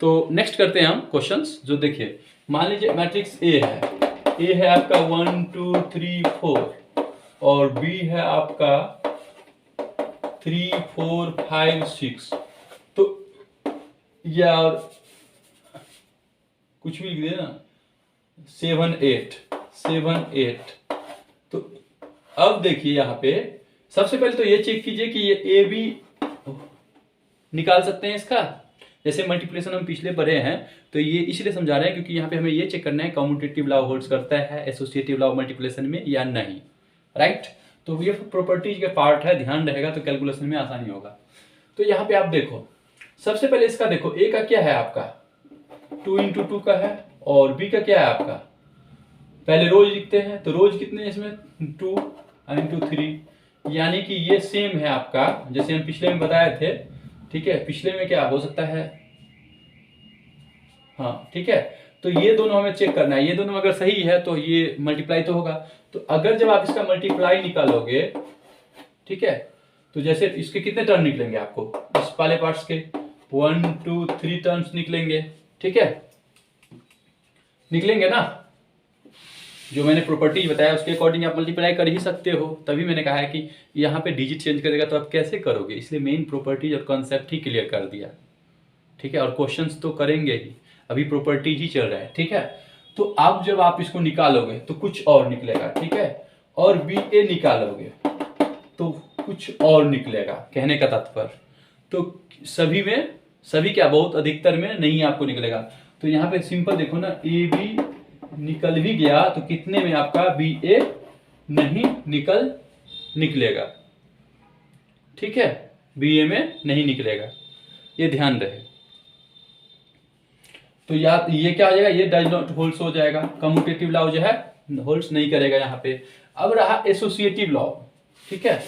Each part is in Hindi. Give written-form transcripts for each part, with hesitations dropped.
तो नेक्स्ट करते हैं हम क्वेश्चंस। जो देखिए मान लीजिए मैट्रिक्स ए है आपका 1 2 3 4 और बी है आपका 3 4 5 6। तो या कुछ भी लिख दे ना 7 8। तो अब देखिए यहाँ पे सबसे पहले तो ये चेक कीजिए कि ये ए बी निकाल सकते हैं इसका। जैसे मल्टीप्लिकेशन हम पिछले पढ़े हैं तो ये इसलिए समझा रहे हैं क्योंकि यहाँ पे हमें ये चेक करना है कम्यूटेटिव लॉ होल्ड्स करता है एसोसिएटिव लॉ मल्टीप्लिकेशन में या नहीं, राइट। तो ये प्रॉपर्टीज के पार्ट है, ध्यान रहेगा तो कैलकुलेशन में आसानी होगा। तो यहाँ पे आप देखो सबसे पहले इसका देखो ए का क्या है आपका 2 × 2 का है और बी का क्या है आपका, पहले रोज लिखते हैं तो रोज कितने हैं इसमें 2 × 3, यानी कि ये सेम है आपका जैसे हम पिछले में बताए थे। ठीक है, पिछले में क्या हो सकता है, हाँ ठीक है। तो ये दोनों हमें चेक करना है, ये दोनों अगर सही है तो ये मल्टीप्लाई तो होगा। तो अगर जब आप इसका मल्टीप्लाई निकालोगे, ठीक है, तो जैसे इसके कितने टर्म निकलेंगे आपको इस वाले पार्ट्स के 1 2 3 टर्म्स निकलेंगे। ठीक है, निकलेंगे ना। जो मैंने प्रॉपर्टीज बताया उसके अकॉर्डिंग आप मल्टीप्लाई कर ही सकते हो, तभी मैंने कहा है कि यहाँ पे डिजिट चेंज करेगा तो आप कैसे करोगे, इसलिए मेन प्रॉपर्टीज और कॉन्सेप्ट ही क्लियर कर दिया। ठीक है, और क्वेश्चंस तो करेंगे ही, अभी प्रॉपर्टीज ही चल रहा है। ठीक है, तो अब जब आप इसको निकालोगे तो कुछ और निकलेगा। ठीक है, और बी ए निकालोगे तो कुछ और निकलेगा, कहने का तात्पर्य। तो सभी में, सभी क्या, बहुत अधिकतर में नहीं आपको निकलेगा। तो यहाँ पे सिंपल देखो ना, ए बी निकल भी गया तो कितने में आपका बी ए नहीं निकलेगा। ठीक है, बी ए में नहीं निकलेगा, ये ध्यान रहे। तो या ये क्या हो जाएगा, ये डज नॉट होल्ड्स हो जाएगा, कम्यूटेटिव लॉ जो है होल्ड्स नहीं करेगा यहाँ पे। अब रहा एसोसिएटिव लॉ। ठीक है,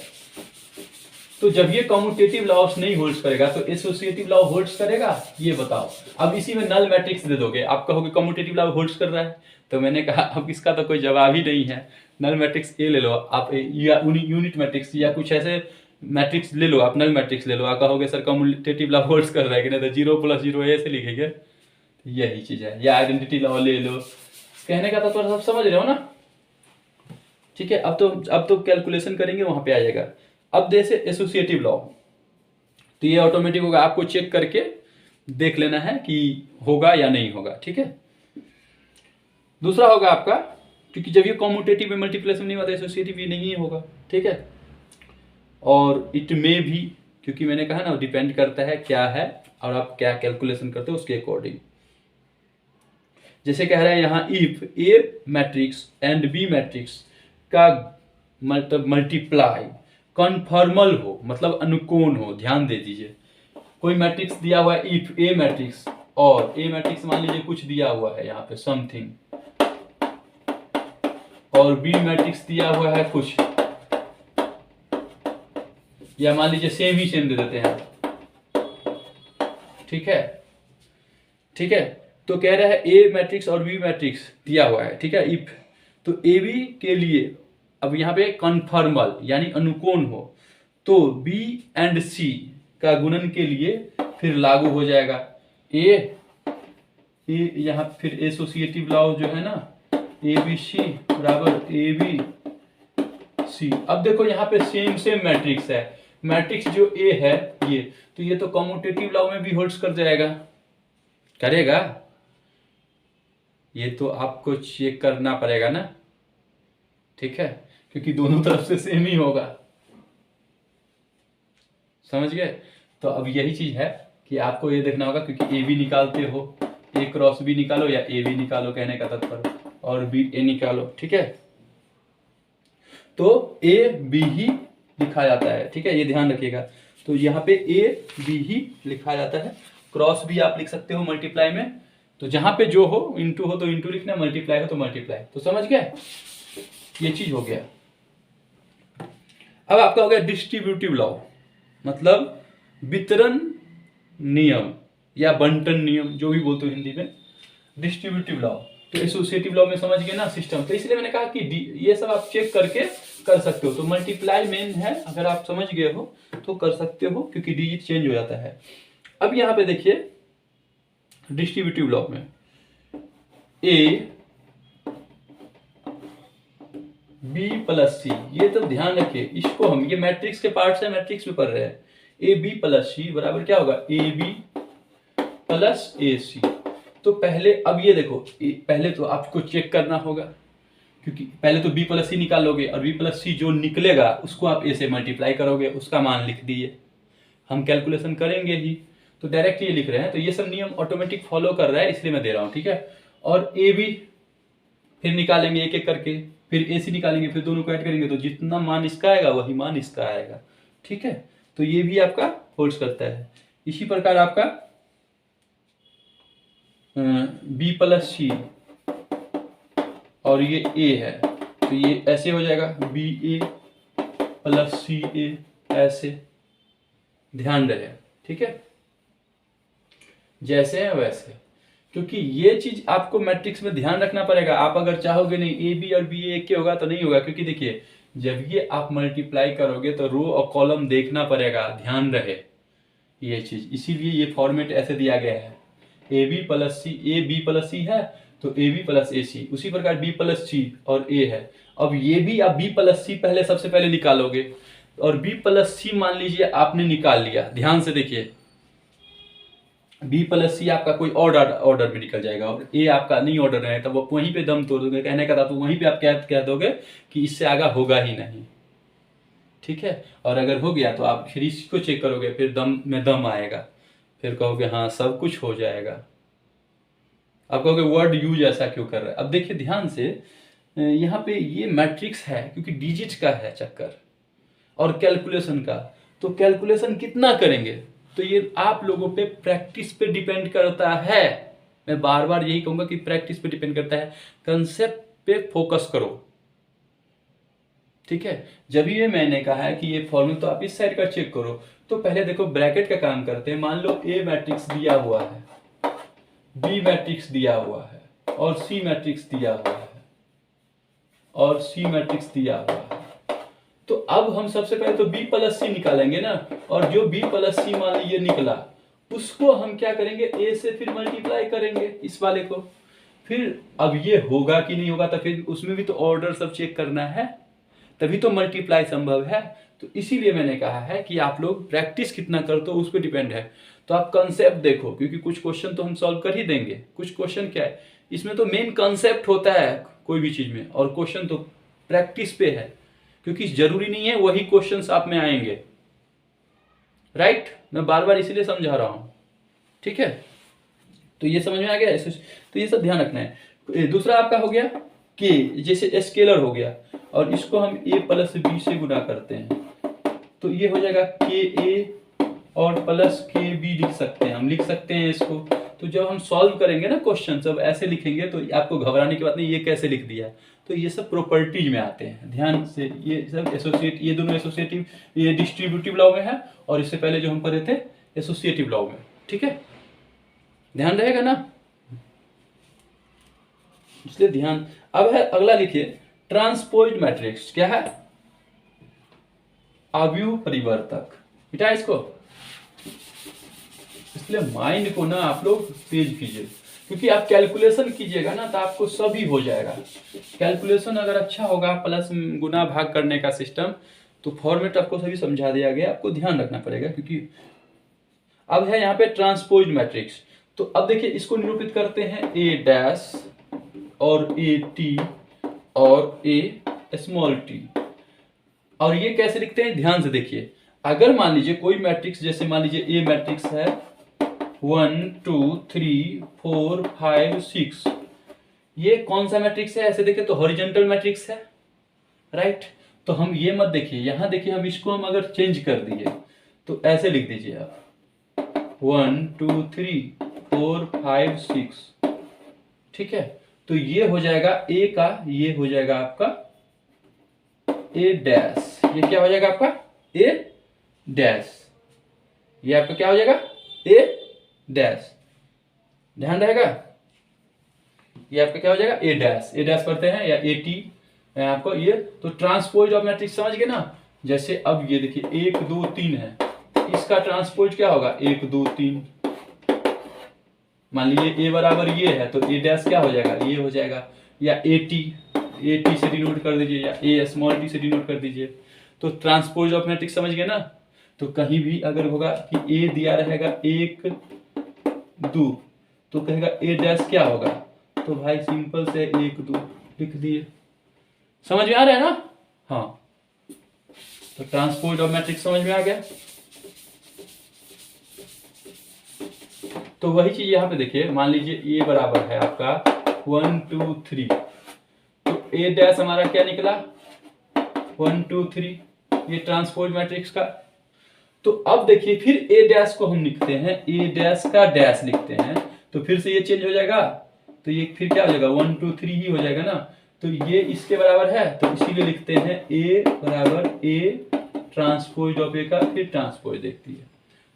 तो जब ये कम्यूटेटिव लॉस नहीं होल्ड्स करेगा तो एसोसिएटिव लॉ होल्ड्स करेगा, ये बताओ। अब इसी में नल मैट्रिक्स दे दोगे, आप कहोगे कम्यूटेटिव लॉ होल्ड्स कर रहा है, तो मैंने कहा अब इसका तो कोई जवाब ही नहीं है। नल मैट्रिक्स ए ले लो आप, या यूनिट मैट्रिक्स या कुछ ऐसे मैट्रिक्स ले लो आप, नल मैट्रिक्स ले लो, आप कहोगे सर कम्यूटेटिव लॉ होल्ड्स कर रहा है कि नहीं, तो 0 + 0 ऐसे लिखेंगे, यही चीज है। या आइडेंटिटी लॉ ले लो, कहने का तो सब समझ रहे हो ना। ठीक है, अब तो कैलकुलेशन करेंगे वहां पे आ जाएगा। अब जैसे एसोसिएटिव लॉ, तो ये ऑटोमेटिक होगा, आपको चेक करके देख लेना है कि होगा या नहीं होगा। ठीक है, दूसरा होगा आपका, क्योंकि जब ये कॉम्यूटेटिव में मल्टीप्लिकेशन नहीं होता, एसोसिएटिव ये नहीं होगा। ठीक है, और इट में भी, क्योंकि मैंने कहा ना डिपेंड करता है क्या है और आप क्या कैलकुलेशन करते हो उसके अकॉर्डिंग। जैसे कह रहे हैं यहाँ, if A matrix and B matrix का मतलब मल्टीप्लाई कन्फॉर्मल हो, मतलब अनुकोण हो। ध्यान दे दीजिए, कोई मैट्रिक्स दिया हुआ है, इफ ए मैट्रिक्स, और ए मैट्रिक्स मान लीजिए कुछ दिया हुआ है यहाँ पे समथिंग, और बी मैट्रिक्स दिया हुआ है कुछ, या मान लीजिए सेम ही सेम दे देते हैं। ठीक है, ठीक है, तो कह रहा है ए मैट्रिक्स और बी मैट्रिक्स दिया हुआ है। ठीक है, इफ, तो ए बी के लिए अब यहाँ पे कन्फॉर्मल यानी अनुकोण हो, तो बी एंड सी का गुणन के लिए फिर लागू हो जाएगा ए यहाँ फिर एसोसिएटिव लॉ जो है ना, ए बी सी बराबर ए बी सी। अब देखो यहाँ पे सेम मैट्रिक्स है, मैट्रिक्स जो ए है ये, तो ये तो कम्यूटेटिव लॉ में भी होल्ड्स कर जाएगा, करेगा। ये तो आपको चेक करना पड़ेगा ना। ठीक है, क्योंकि दोनों तरफ से सेम ही होगा, समझ गए। तो अब यही चीज है कि आपको ये देखना होगा, क्योंकि ए बी निकालते हो, ए क्रॉस बी निकालो या ए बी निकालो, कहने का तात्पर्य, और बी ए निकालो। ठीक है, तो ए बी ही लिखा जाता है। ठीक है, ये ध्यान रखिएगा। तो यहाँ पे ए बी ही लिखा जाता है, क्रॉस भी आप लिख सकते हो मल्टीप्लाई में। तो जहां पे जो हो, इंटू हो तो इंटू लिखना, मल्टीप्लाई हो तो मल्टीप्लाई। तो समझ गए, ये चीज हो गया। अब आपका हो गया डिस्ट्रीब्यूटिव लॉ, मतलब वितरण नियम या बंटन नियम, जो भी बोलते हो हिंदी में, डिस्ट्रीब्यूटिव लॉ। तो एसोसिएटिव लॉ में समझ गए ना सिस्टम। तो इसलिए मैंने कहा कि ये सब आप चेक करके कर सकते हो। तो मल्टीप्लाई मेन है, अगर आप समझ गए हो तो कर सकते हो, क्योंकि डिजिट चेंज हो जाता है। अब यहाँ पे देखिए डिस्ट्रीब्यूटिव लॉ में ए बी प्लस सी, ये तो ध्यान रखिए, इसको हम, ये मैट्रिक्स के पार्ट से मैट्रिक्स में पढ़ रहे हैं, ए बी प्लस सी बराबर क्या होगा, ए बी प्लस ए सी। तो पहले अब ये देखो, पहले तो आपको चेक करना होगा, क्योंकि पहले तो बी प्लस सी निकालोगे और बी प्लस सी जो निकलेगा उसको आप ए से मल्टीप्लाई करोगे, उसका मान लिख दिए, हम कैलकुलेशन करेंगे ही, तो डायरेक्ट ये लिख रहे हैं, तो ये सब नियम ऑटोमेटिक फॉलो कर रहा है इसलिए मैं दे रहा हूँ, ठीक है। और ए बी फिर निकालेंगे एक एक करके, फिर ए सी निकालेंगे, फिर दोनों को ऐड करेंगे, तो जितना मान इसका आएगा वही मान इसका आएगा, ठीक है। तो ये भी आपका होल्ड करता है। इसी प्रकार आपका बी प्लस सी और ये ए है, तो ये ऐसे हो जाएगा बी ए प्लस सी ए, ऐसे ध्यान रहे, ठीक है, जैसे है वैसे, क्योंकि ये चीज आपको मैट्रिक्स में ध्यान रखना पड़ेगा। आप अगर चाहोगे नहीं ए बी और बी ए एक के होगा तो नहीं होगा, क्योंकि देखिए जब ये आप मल्टीप्लाई करोगे तो रो और कॉलम देखना पड़ेगा, ध्यान रहे ये चीज, इसीलिए ये फॉर्मेट ऐसे दिया गया है, A B plus C, A B plus C है तो ए बी प्लस ए सी, उसी प्रकार बी प्लस सी और ए है। अब ये भी आप बी प्लस सी पहले सबसे पहले निकालोगे, और बी प्लस सी मान लीजिए आपने निकाल लिया, ध्यान से देखिए, बी प्लस सी आपका कोई और ऑर्डर में निकल जाएगा और ए आपका नहीं ऑर्डर है, तब वो वहीं पे दम तोड़ दोगे, कहने का था तो वहीं पे आप कह दोगे कि इससे आगे होगा ही नहीं, ठीक है। और अगर हो गया तो आप फिर इसको चेक करोगे, फिर दम में दम आएगा, फिर कहोगे हाँ सब कुछ हो जाएगा। आप कहोगे वर्ड यूज ऐसा क्यों कर रहा है। अब देखिए ध्यान से, यहाँ पे ये मैट्रिक्स है क्योंकि डिजिट का है चक्कर और कैलकुलेशन का, तो कैलकुलेशन कितना करेंगे तो ये आप लोगों पे प्रैक्टिस पे डिपेंड करता है। मैं बार बार यही कहूंगा कि प्रैक्टिस पे डिपेंड करता है, कंसेप्ट पे फोकस करो, ठीक है। जब ये मैंने कहा है कि ये फॉर्मूला तो आप इस साइड का चेक करो, तो पहले देखो ब्रैकेट का काम करते हैं। मान लो ए मैट्रिक्स दिया हुआ है, बी मैट्रिक्स दिया हुआ है और सी मैट्रिक्स दिया हुआ है और सी मैट्रिक्स दिया हुआ है, तो अब हम सबसे पहले तो बी प्लस सी निकालेंगे ना, और जो बी प्लस सी मान लीजिए निकला उसको हम क्या करेंगे, ए से फिर मल्टीप्लाई करेंगे इस वाले को, फिर अब ये होगा कि नहीं होगा, तो फिर उसमें भी तो ऑर्डर सब चेक करना है, तभी तो मल्टीप्लाई संभव है। तो इसीलिए मैंने कहा है कि आप लोग प्रैक्टिस कितना करते हो उस पर डिपेंड है। तो आप कंसेप्ट देखो, क्योंकि कुछ क्वेश्चन तो हम सॉल्व कर ही देंगे, कुछ क्वेश्चन क्या है इसमें तो मेन कंसेप्ट होता है कोई भी चीज में, और क्वेश्चन तो प्रैक्टिस पे है, क्योंकि जरूरी नहीं है वही क्वेश्चंस आप में आएंगे, राइट। मैं बार बार इसीलिए समझा रहा हूं, ठीक है। तो ये समझ में आ गया, तो ये सब ध्यान रखना है। दूसरा आपका हो गया के, जैसे स्केलर हो गया और इसको हम ए प्लस बी से गुना करते हैं, तो ये हो जाएगा के ए और प्लस के बी लिख सकते हैं, हम लिख सकते हैं इसको। तो जब हम सॉल्व करेंगे ना क्वेश्चन, जब ऐसे लिखेंगे तो आपको घबराने की बात नहीं, ये कैसे लिख दिया, तो ये सब प्रॉपर्टीज में आते हैं, ध्यान से। ये सब एसोसिएट, ये दोनों एसोसिएटिव, ये डिस्ट्रीब्यूटिव लॉ में है और इससे पहले जो हम पढ़े थे एसोसिएटिव लॉ में, ठीक है, ध्यान रहेगा ना, इसलिए ध्यान। अब है अगला, लिखिए ट्रांसपोज्ड मैट्रिक्स। क्या है, अवयव परिवर्तक, बेटा इसको, इसलिए माइंड को ना आप लोग तेज कीजिए, क्योंकि आप कैलकुलेशन कीजिएगा ना तो आपको सभी हो जाएगा। कैलकुलेशन अगर अच्छा होगा, प्लस गुना भाग करने का सिस्टम, तो फॉर्मेट आपको सभी समझा दिया गया, आपको ध्यान रखना पड़ेगा। क्योंकि अब है यहाँ पे ट्रांसपोज्ड मैट्रिक्स, तो अब देखिए इसको निरूपित करते हैं ए डैश और ए टी और ए स्मॉल टी। और ये कैसे लिखते हैं, ध्यान से देखिए। अगर मान लीजिए कोई मैट्रिक्स, जैसे मान लीजिए ए मैट्रिक्स है 1 2 3 4 5 6, ये कौन सा मैट्रिक्स है, ऐसे देखें तो हॉरिजॉन्टल मैट्रिक्स है, राइट। तो हम ये मत देखिए, यहां देखिए, हम इसको हम अगर चेंज कर दिए तो ऐसे लिख दीजिए आप 1 2 3 4 5 6, ठीक है। तो ये हो जाएगा ए का, ये हो जाएगा आपका ए डैश, ये क्या हो जाएगा आपका ए डैश, ये आपका क्या हो जाएगा ए डैश, ध्यान रहेगा, ये आपका क्या हो जाएगा ए डैश। ए डैश पढ़ते हैं या ए टी आपको ये, तो ट्रांसपोज ऑफ मैट्रिक्स समझ गए ना। जैसे अब ये देखिए 1 2 3 है, इसका ट्रांसपोज क्या होगा 1 2 3, मान लीजिए ए बराबर ये है तो ए डैश क्या हो जाएगा, ये हो जाएगा, या ए टी से डिनोट कर दीजिए, या ए स्मॉल टी से डिनोट कर दीजिए। तो ट्रांसपोज ऑफ मैट्रिक्स समझ गए ना। तो कहीं भी अगर होगा कि ए दिया रहेगा 1 2 तो कहेगा ए डैश क्या होगा, तो भाई सिंपल से 1 2 लिख दिए। समझ में आ रहा है ना। हाँ, तो ट्रांसपोज ऑफ मैट्रिक्स समझ में आ गया। तो वही चीज यहाँ पे देखिए, मान लीजिए ए बराबर है आपका 1 2 3, तो ए डैश हमारा क्या निकला 1 2 3, ये ट्रांसपोज मैट्रिक्स का। तो अब देखिए फिर ए डैश को हम लिखते हैं, ए डैश का डैश लिखते हैं, तो फिर से ये चेंज हो जाएगा, तो ये फिर क्या हो जाएगा 1 2 3 ही हो जाएगा ना। तो ये इसके बराबर है, तो इसीलिए लिखते हैं ए बराबर ए ट्रांसपोज ऑफ ए का फिर ट्रांसपोज देखती है,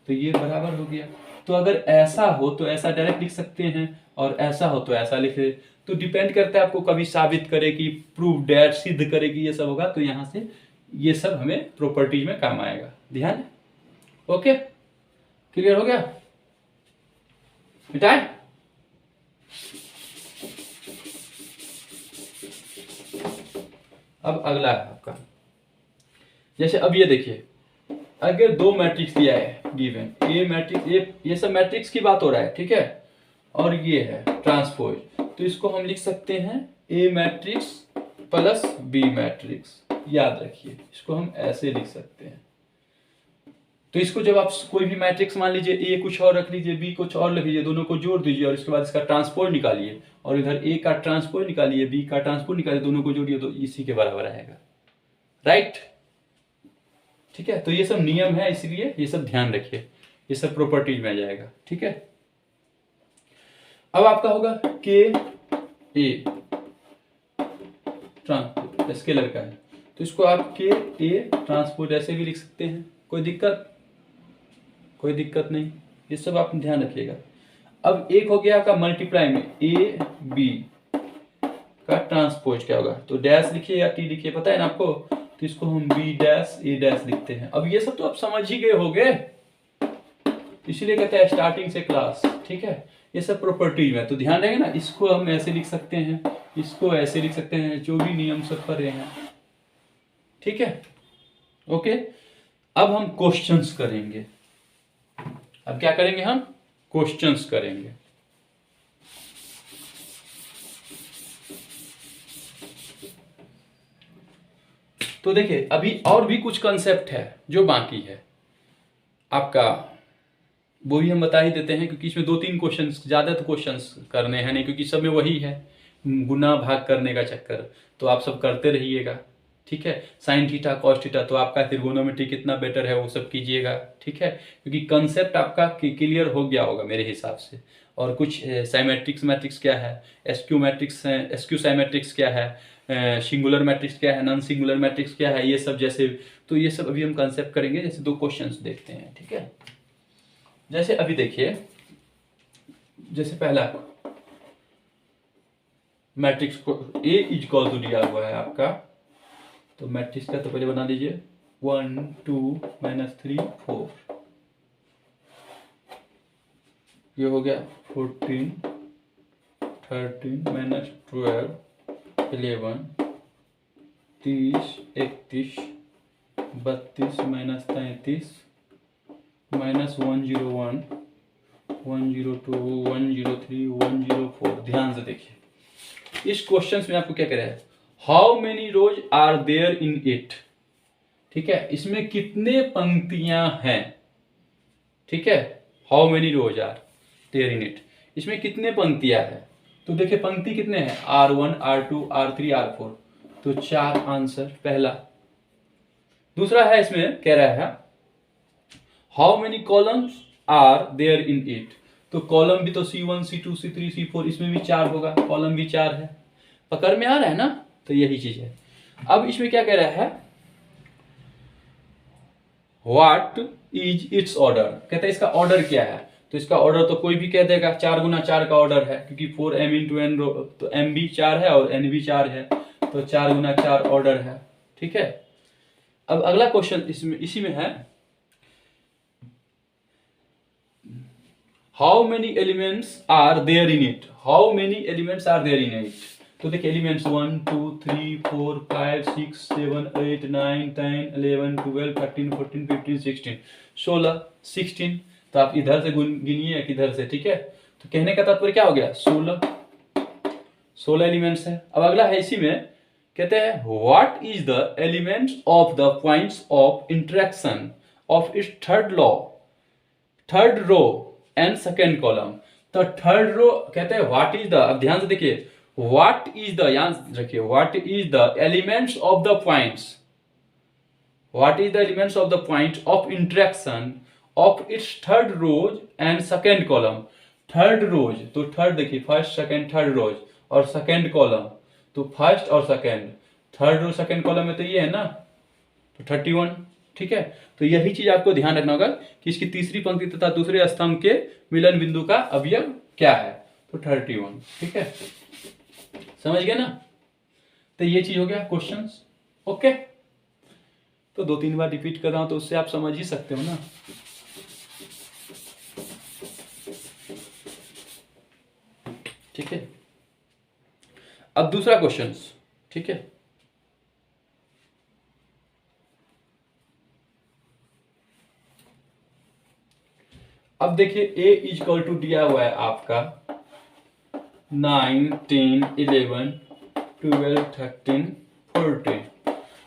तो ये बराबर हो गया। तो अगर ऐसा हो तो ऐसा डायरेक्ट लिख सकते हैं, और ऐसा हो तो ऐसा लिखे। तो डिपेंड करता है आपको कभी साबित करे कि प्रूव डैट सिद्ध करे कि ये सब होगा, तो यहाँ से ये सब हमें प्रॉपर्टीज में काम आएगा। ध्यान है। ओके, क्लियर हो गया। मिटाए। अब अगला है आपका, जैसे अब ये देखिए, अगर दो मैट्रिक्स दिया है गिवन, ए मैट्रिक्स, ये सब मैट्रिक्स की बात हो रहा है, ठीक है, और ये है ट्रांसपोज, तो इसको हम लिख सकते हैं ए मैट्रिक्स प्लस बी मैट्रिक्स। याद रखिए, इसको हम ऐसे लिख सकते हैं। तो इसको जब आप कोई भी मैट्रिक्स मान लीजिए, ए कुछ और रख लीजिए, बी कुछ और रख लीजिए, दोनों को जोड़ दीजिए और इसके बाद इसका ट्रांसपोज निकालिए, और इधर ए का ट्रांसपोज निकालिए, बी का ट्रांसपोज निकालिए, दोनों को जोड़िए तो इसी के बराबर आएगा। राइट, ठीक है। तो ये सब नियम है, इसलिए ये सब ध्यान रखिए, ये सब प्रॉपर्टीज में आ जाएगा। ठीक है। अब आपका होगा के ए ट्रांसपोज, स्केलर का है, तो इसको आप के ए ट्रांसपोज ऐसे भी लिख सकते हैं, कोई दिक्कत नहीं, ये सब आप ध्यान रखिएगा। अब एक हो गया आपका मल्टीप्लाई में ए बी का ट्रांसपोज क्या होगा, तो डैश लिखिए या टी लिखिए, पता है ना आपको, तो इसको हम बी डैश ए डैश लिखते हैं। अब ये सब तो आप समझ ही गए होंगे, इसीलिए कहते हैं स्टार्टिंग से क्लास। ठीक है, ये सब प्रॉपर्टीज में, तो ध्यान रहेगा ना। इसको हम ऐसे लिख सकते हैं, इसको ऐसे लिख सकते हैं, जो भी नियम सब कर रहे हैं। ठीक है, ओके। अब हम क्वेश्चंस करेंगे। अब क्या करेंगे, हम क्वेश्चंस करेंगे। तो देखिए, अभी और भी कुछ कंसेप्ट है जो बाकी है आपका, वो भी हम बता ही देते हैं, क्योंकि इसमें 2-3 क्वेश्चंस, ज्यादा तो क्वेश्चंस करने हैं नहीं, क्योंकि सब में वही है, गुना भाग करने का चक्कर, तो आप सब करते रहिएगा। ठीक है, साइन थीटा कॉस थीटा, तो आपका त्रिगोनोमेट्री कितना बेटर है वो सब कीजिएगा। ठीक है, क्योंकि कंसेप्ट आपका क्लियर हो गया होगा मेरे हिसाब से। और कुछ साइमेट्रिक्स मैट्रिक्स क्या है, एसक्यू मैट्रिक्स, एसक्यू साइमेट्रिक्स क्या है, सिंगुलर मैट्रिक्स क्या है, नॉन सिंगुलर मैट्रिक्स क्या है, ये सब जैसे, तो ये सब अभी हम कंसेप्ट करेंगे। जैसे 2 क्वेश्चंस देखते हैं। ठीक है, जैसे अभी देखिए, जैसे पहला मैट्रिक्स को ए इक्वल टू दिया हुआ है आपका, तो मैट्रिक्स का तो पहले बना लीजिए 1 2 -3 4, ये हो गया 14 13 -12 11 30 31 32 -33 -101 102 103 104। ध्यान से देखिए, इस क्वेश्चन में आपको क्या कह रहा है, how many rows are there in it. ठीक है, इसमें कितने पंक्तियां हैं। ठीक है, how many rows are there in it, इसमें कितने पंक्तियां हैं। तो देखिए पंक्ति कितने हैं, R1 R2 R3 R4, तो 4 आंसर पहला। दूसरा है, इसमें कह रहा है how many columns are there in it, तो कॉलम भी तो C1 C2 C3 C4, इसमें भी 4 होगा, कॉलम भी 4 है। पकड़ में आ रहा है ना, तो यही चीज है। अब इसमें क्या कह रहा है, व्हाट इज इट्स ऑर्डर, कहता है इसका ऑर्डर क्या है। तो इसका ऑर्डर तो कोई भी कह देगा, 4 गुना 4 का ऑर्डर है, क्योंकि 4m × n, तो m भी 4 है और n भी 4 है, तो 4 गुना 4 ऑर्डर है। ठीक है, अब अगला क्वेश्चन इसमें इसी में है, how many elements are there in it, how many elements are there in it. तो देखिए एलिमेंट्स 1 2 3 4 5 6 7 8 9 10 11 12 13 14 15 16 16 16। तो आप इधर से गिनिए किधर से, ठीक है। तो कहने का तात्पर्य क्या हो गया, 16 एलिमेंट्स है। अब अगला है इसी में, कहते हैं what is the elements of the points of interaction of its third row and second column. तो थर्ड रो कहते हैं व्हाट इज द, अब ध्यान से देखिए व्हाट इज द, यहां रखिए what is the elements of the points, what is the elements of the point of interaction of its third rows and second column. Third rows तो थर्ड देखिए फर्स्ट सेकेंड थर्ड रोज, और सेकेंड कॉलम तो फर्स्ट और second, third row second column में तो ये है ना, तो 31, ठीक है। तो यही चीज आपको ध्यान रखना होगा कि इसकी तीसरी पंक्ति तथा दूसरे स्तंभ के मिलन बिंदु का अवयव क्या है, तो 31, ठीक है। समझ गए ना। तो ये चीज हो गया क्वेश्चंस, ओके। तो 2-3 बार रिपीट कर रहा हूं तो उससे आप समझ ही सकते हो ना। ठीक है, अब दूसरा क्वेश्चंस, ठीक है। अब देखिए a इजक्वल टू दिया हुआ है आपका 9 10 11 12 13 14।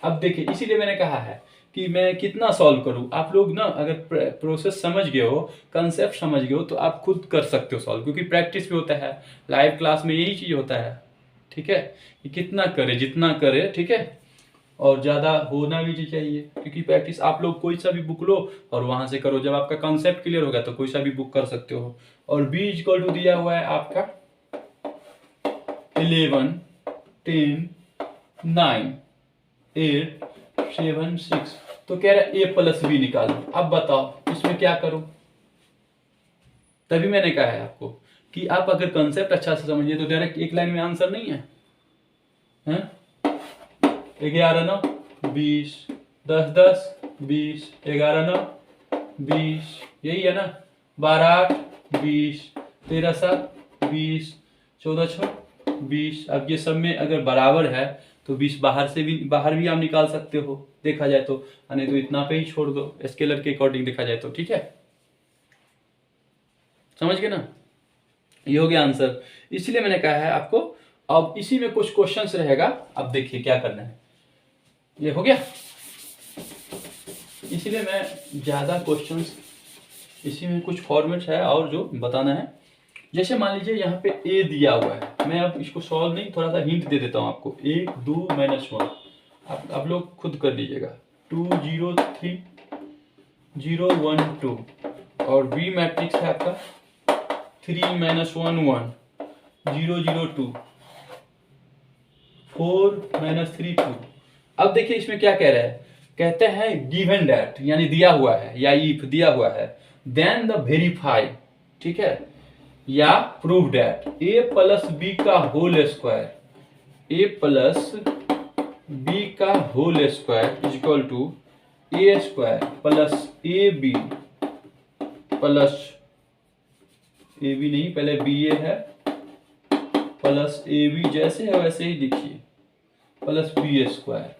अब देखिए इसीलिए मैंने कहा है कि मैं कितना सॉल्व करूं। आप लोग ना अगर प्रोसेस समझ गए हो, कंसेप्ट समझ गए हो, तो आप खुद कर सकते हो सॉल्व, क्योंकि प्रैक्टिस भी होता है, लाइव क्लास में यही चीज होता है, ठीक है। कि कितना करे जितना करे, ठीक है, और ज़्यादा होना भी चाहिए, क्योंकि प्रैक्टिस आप लोग कोई सा भी बुक लो और वहां से करो। जब आपका कंसेप्ट क्लियर होगा तो कोई सा भी बुक कर सकते हो। और b इक्वल टू दिया हुआ है आपका 11 10 9 8 7 6। तो कह रहा है a प्लस बी निकालो। अब बताओ इसमें क्या करूं। तभी मैंने कहा है आपको कि आप अगर कंसेप्ट अच्छा से समझिए तो डायरेक्ट एक लाइन में आंसर नहीं है, हैं? 11 9 20 10 10 20 11 9 20, यही है ना। 12 8 20 13 7 20 14 6 20। अब ये सब में अगर बराबर है तो 20 बाहर भी आप निकाल सकते हो, देखा जाए तो, नहीं तो इतना पे ही छोड़ दो, स्केलर के अकॉर्डिंग देखा जाए तो, ठीक है। समझ गए ना। ये हो गया आंसर। इसलिए मैंने कहा है आपको। अब इसी में कुछ क्वेश्चंस रहेगा, अब देखिए क्या करना है। ये हो गया, इसीलिए मैं ज्यादा क्वेश्चंस, इसी में कुछ फॉर्मेट है और जो बताना है। जैसे मान लीजिए यहाँ पे ए दिया हुआ है, मैं अब इसको सॉल्व नहीं, थोड़ा सा हिंट दे देता हूँ आपको। 1 2 -1 आप लोग खुद कर लीजिएगा। 2 0 3 0 1 2 और बी मैट्रिक्स है आपका 3 -1 1 0 0 2 4 -3 2। अब देखिए इसमें क्या कह रहा है, कहते हैं गिवन दैट, यानी दिया हुआ है या इफ दिया हुआ है, देन द वेरीफाई, ठीक है, या prove that A plus B का whole square, A plus B का whole square is equal to A square plus A B plus A B नहीं, पहले बी ए है प्लस ए बी, जैसे है वैसे ही लिखिए, प्लस बी स्क्वायर।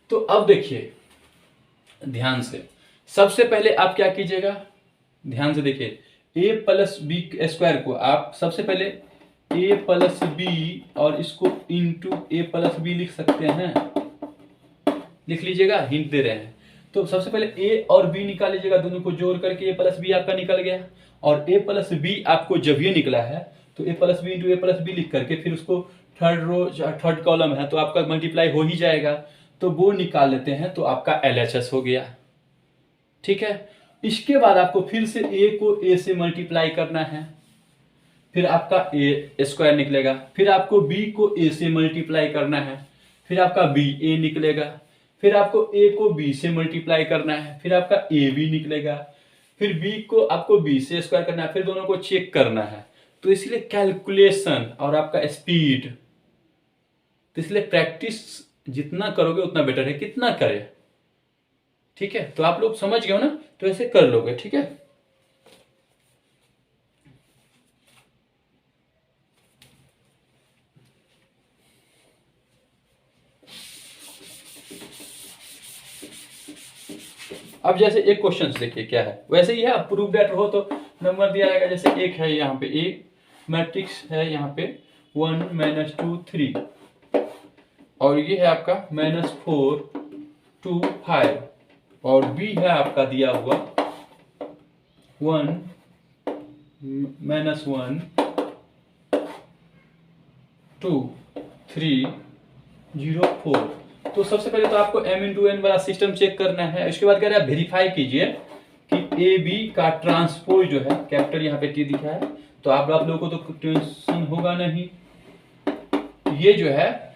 तो अब देखिए ध्यान से, सबसे पहले आप क्या कीजिएगा, ध्यान से देखिए, a प्लस बी स्क्वायर को आप सबसे पहले a प्लस बी और इसको इंटू ए प्लस बी लिख सकते हैं, लिख लीजिएगा, हिंट दे रहे हैं। तो सबसे पहले a और b निकाल लीजिएगा, दोनों को जोड़ करके a प्लस बी आपका निकल गया। और a प्लस बी आपको जब ये निकला है तो a plus B into A plus B लिख करके फिर उसको थर्ड रो थर्ड कॉलम है तो आपका मल्टीप्लाई हो ही जाएगा, तो वो निकाल लेते हैं, तो आपका LHS हो गया, ठीक है। इसके बाद आपको फिर से a को a से मल्टीप्लाई करना है, फिर आपका a स्क्वायर निकलेगा, फिर आपको b को a से मल्टीप्लाई करना है, फिर आपका b a निकलेगा, फिर आपको a को b से मल्टीप्लाई करना है, फिर आपका a b निकलेगा, फिर b को आपको b से स्क्वायर करना है, फिर दोनों को चेक करना है। तो इसलिए कैलकुलेशन और आपका स्पीड, तो इसलिए प्रैक्टिस जितना करोगे उतना बेटर है, कितना करें, ठीक है। तो आप लोग समझ गए हो ना, तो ऐसे कर लोगे, ठीक है। अब जैसे एक क्वेश्चन देखिए क्या है, वैसे ही है, अब प्रूव दैट हो तो नंबर दिया जाएगा। जैसे एक है यहाँ पे, ए मैट्रिक्स है यहाँ पे 1 -2 3, और ये है आपका -4 2 5, और बी है आपका दिया हुआ 1 -1 2 3 0 4। तो सबसे पहले तो आपको m×n वाला सिस्टम चेक करना है। इसके बाद कह रहा है वेरीफाई कीजिए कि ए बी का ट्रांसपोज जो है, कैपिटल यहाँ पे टी दिखा है, तो आप लोगों को तो टेंशन होगा नहीं। ये जो है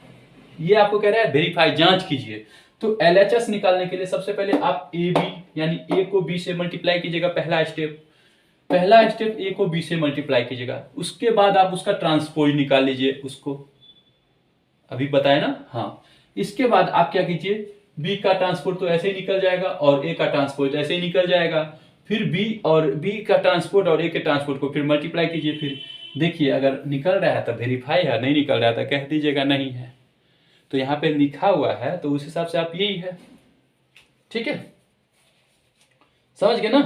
ये आपको कह रहा है वेरीफाई, जांच कीजिए। तो LHS निकालने के लिए सबसे पहले आप ए बी यानी ए को बी से मल्टीप्लाई कीजिएगा। पहला स्टेप ए को बी से मल्टीप्लाई कीजिएगा। उसके बाद आप उसका ट्रांसपोज निकाल लीजिए, उसको अभी बताया ना। हाँ, इसके बाद आप क्या कीजिए, बी का ट्रांसपोर्ट तो ऐसे ही निकल जाएगा और ए का ट्रांसपोर्ट ऐसे ही निकल जाएगा। फिर बी का ट्रांसपोर्ट और ए के ट्रांसपोर्ट को फिर मल्टीप्लाई कीजिए। फिर देखिए अगर निकल रहा है तो वेरीफाई है, नहीं निकल रहा है तो कह दीजिएगा नहीं है। तो यहाँ पे लिखा हुआ है तो उस हिसाब से आप यही है, ठीक है, समझ गए ना,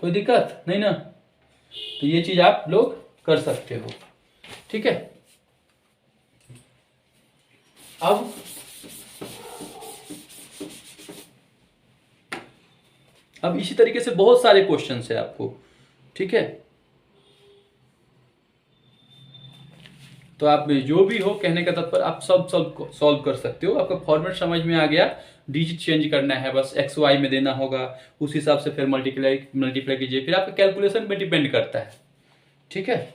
कोई दिक्कत नहीं ना। तो ये चीज आप लोग कर सकते हो, ठीक है। अब इसी तरीके से बहुत सारे क्वेश्चन है आपको, ठीक है। तो आप जो भी हो, कहने का तात्पर्य आप सब सॉल्व कर सकते हो। आपका फॉर्मेट समझ में आ गया, डिजिट चेंज करना है बस, एक्स वाई में देना होगा, उस हिसाब से फिर मल्टीप्लाई कीजिए। फिर आपके कैलकुलेशन पे डिपेंड करता है, ठीक है।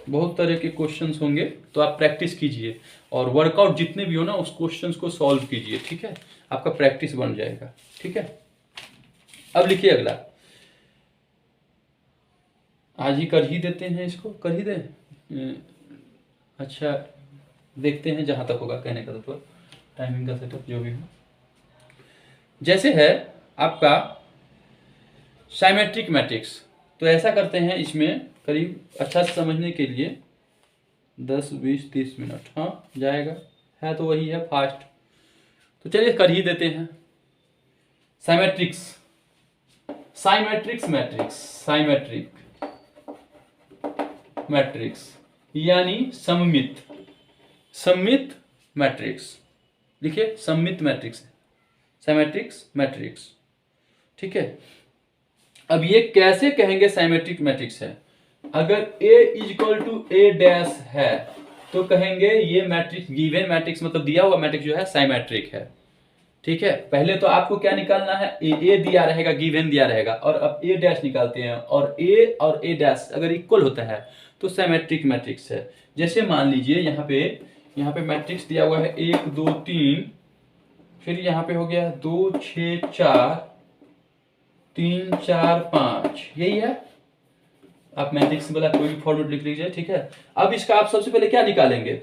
बहुत तरह के क्वेश्चंस होंगे तो आप प्रैक्टिस कीजिए और वर्कआउट जितने भी हो ना उस क्वेश्चंस को सॉल्व कीजिए, ठीक है। आपका प्रैक्टिस बन जाएगा, ठीक है। अब लिखिए अगला, आज ही कर ही देते हैं, इसको कर ही दें। अच्छा देखते हैं जहां तक होगा, कहने का तो टाइमिंग का सेटअप जो भी हो। जैसे है आपका साइमेट्रिक मैट्रिक्स, तो ऐसा करते हैं, इसमें करीब अच्छा से समझने के लिए 10 20 30 मिनट हाँ जाएगा, है तो वही है फास्ट। तो चलिए कर ही देते हैं। साइमेट्रिक मैट्रिक्स यानी सममित मैट्रिक्स, लिखिए सममित मैट्रिक्स, साइमेट्रिक्स मैट्रिक्स, ठीक है। अब ये कैसे कहेंगे साइमेट्रिक मैट्रिक्स है, अगर A = A' है तो कहेंगे ये मैट्रिक्स गिवन मैट्रिक्स, मतलब दिया हुआ मैट्रिक्स जो है साइमेट्रिक है, ठीक है। पहले तो आपको क्या निकालना है, ए दिया रहेगा, गिवन दिया रहेगा, और अब A' निकालते हैं, और A और A' अगर इक्वल होता है तो साइमेट्रिक मैट्रिक्स है। जैसे मान लीजिए यहाँ पे मैट्रिक्स दिया हुआ है 1 2 3, फिर यहाँ पे हो गया 2 6 4 3 4 5, यही है। आप मैट्रिक्स वाला कोई भी फॉर्मेट लिख लीजिए, ठीक है। अब इसका आप सबसे पहले क्या निकालेंगे,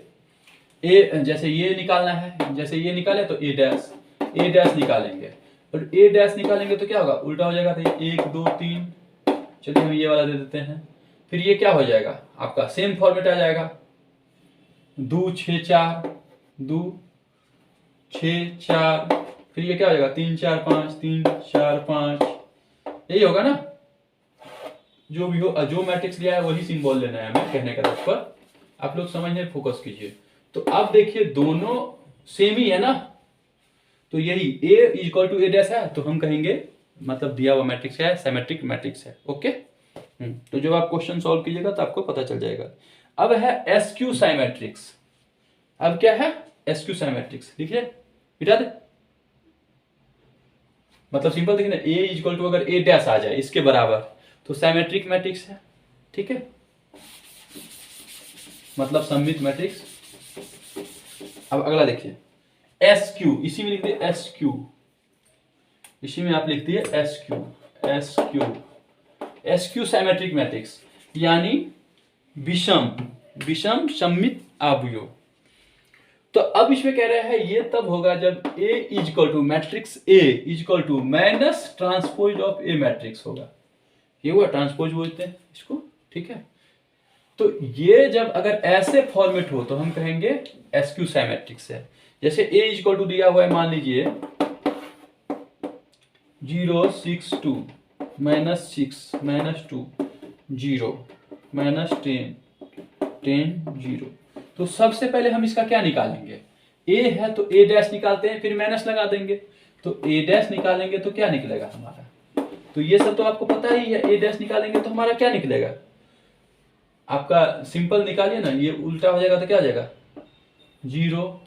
जैसे ये निकालना है, जैसे ये निकाले तो A' निकालेंगे, और A' निकालेंगे तो क्या होगा, उल्टा हो जाएगा। तो 1 2 3, चलिए हम ये वाला दे देते हैं। फिर ये क्या हो जाएगा, आपका सेम फॉर्मेट आ जाएगा, 2 6 4 2 6 4, फिर ये क्या हो जाएगा 3 4 5 3 4 5, यही होगा ना। जो भी हो, जो मैट्रिक्स लिया है वही सिंबल लेना है हमें, कहने का तात्पर्य आप लोग समझने फोकस कीजिए। तो आप देखिए दोनों सेम ही है ना, तो यही A = A' है तो हम कहेंगे मतलब दिया हुआ मैट्रिक्स है, सिमेट्रिक मैट्रिक्स है, ओके। तो जब आप क्वेश्चन सॉल्व कीजिएगा तो आपको पता चल जाएगा। अब है SQ साइमेट्रिक्स। अब क्या है SQ साइमेट्रिक्स, लिखिए बिठा दे, मतलब सिंपल देखिए ना, A = अगर A' आ जाए इसके बराबर तो साइमेट्रिक मैट्रिक्स है, ठीक है, मतलब सममित मैट्रिक्स। अब अगला देखिए SQ, इसी में लिख दिए SQ, इसी में आप लिख दिए SQ साइमेट्रिक मैट्रिक्स यानी विषम सममित आव्यूह। तो अब इसमें कह रहा है ये तब होगा जब matrix A minus transpose of A matrix होगा, ये हुआ ट्रांसपोज बोलते हैं इसको, ठीक है। तो ये जब अगर ऐसे फॉर्मेट हो तो हम कहेंगे SQ साइमेट्रिक्स है, जैसे a इक्वल टू दिया हुआ है, मान लीजिए 0 6 2 -6 -2 0 -10 10 0। तो सबसे पहले हम इसका क्या निकालेंगे, a है तो a डैश निकालते हैं, फिर माइनस लगा देंगे। तो a डैश निकालेंगे तो क्या निकलेगा हमारा, तो ये सब तो आपको पता ही है। a डैश निकालेंगे तो हमारा क्या निकलेगा, आपका सिंपल निकालिए ना, ये उल्टा हो जाएगा तो क्या हो जाएगा 0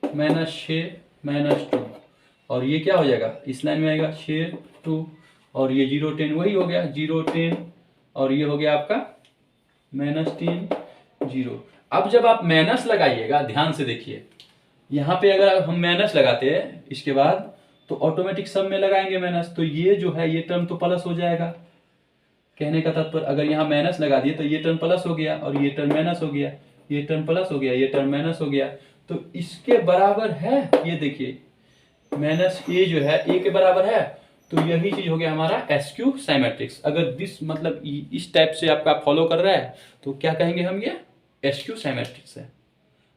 -6 -2, और ये क्या हो जाएगा इस लाइन में आएगा 6 2, और ये 0 10 वही हो गया 0 10, और ये हो गया आपका -10 0। अब जब आप माइनस लगाइएगा, ध्यान से देखिए, यहाँ पे अगर हम माइनस लगाते हैं इसके बाद तो ऑटोमेटिक सब में लगाएंगे माइनस, तो ये जो है ये टर्म तो प्लस हो जाएगा। कहने का तात्पर्य, अगर यहाँ माइनस लगा दिए तो ये टर्म प्लस हो गया, और ये टर्म माइनस हो गया, ये टर्म प्लस हो गया, ये टर्म माइनस हो गया, तो इसके बराबर है। ये देखिए माइनस ए जो है ए के बराबर है, तो यही चीज हो गया हमारा एसक्यू साइमेट्रिक्स। अगर दिस मतलब इस टाइप से आपका फॉलो कर रहा है तो क्या कहेंगे हम, ये एसक्यू साइमेट्रिक्स है,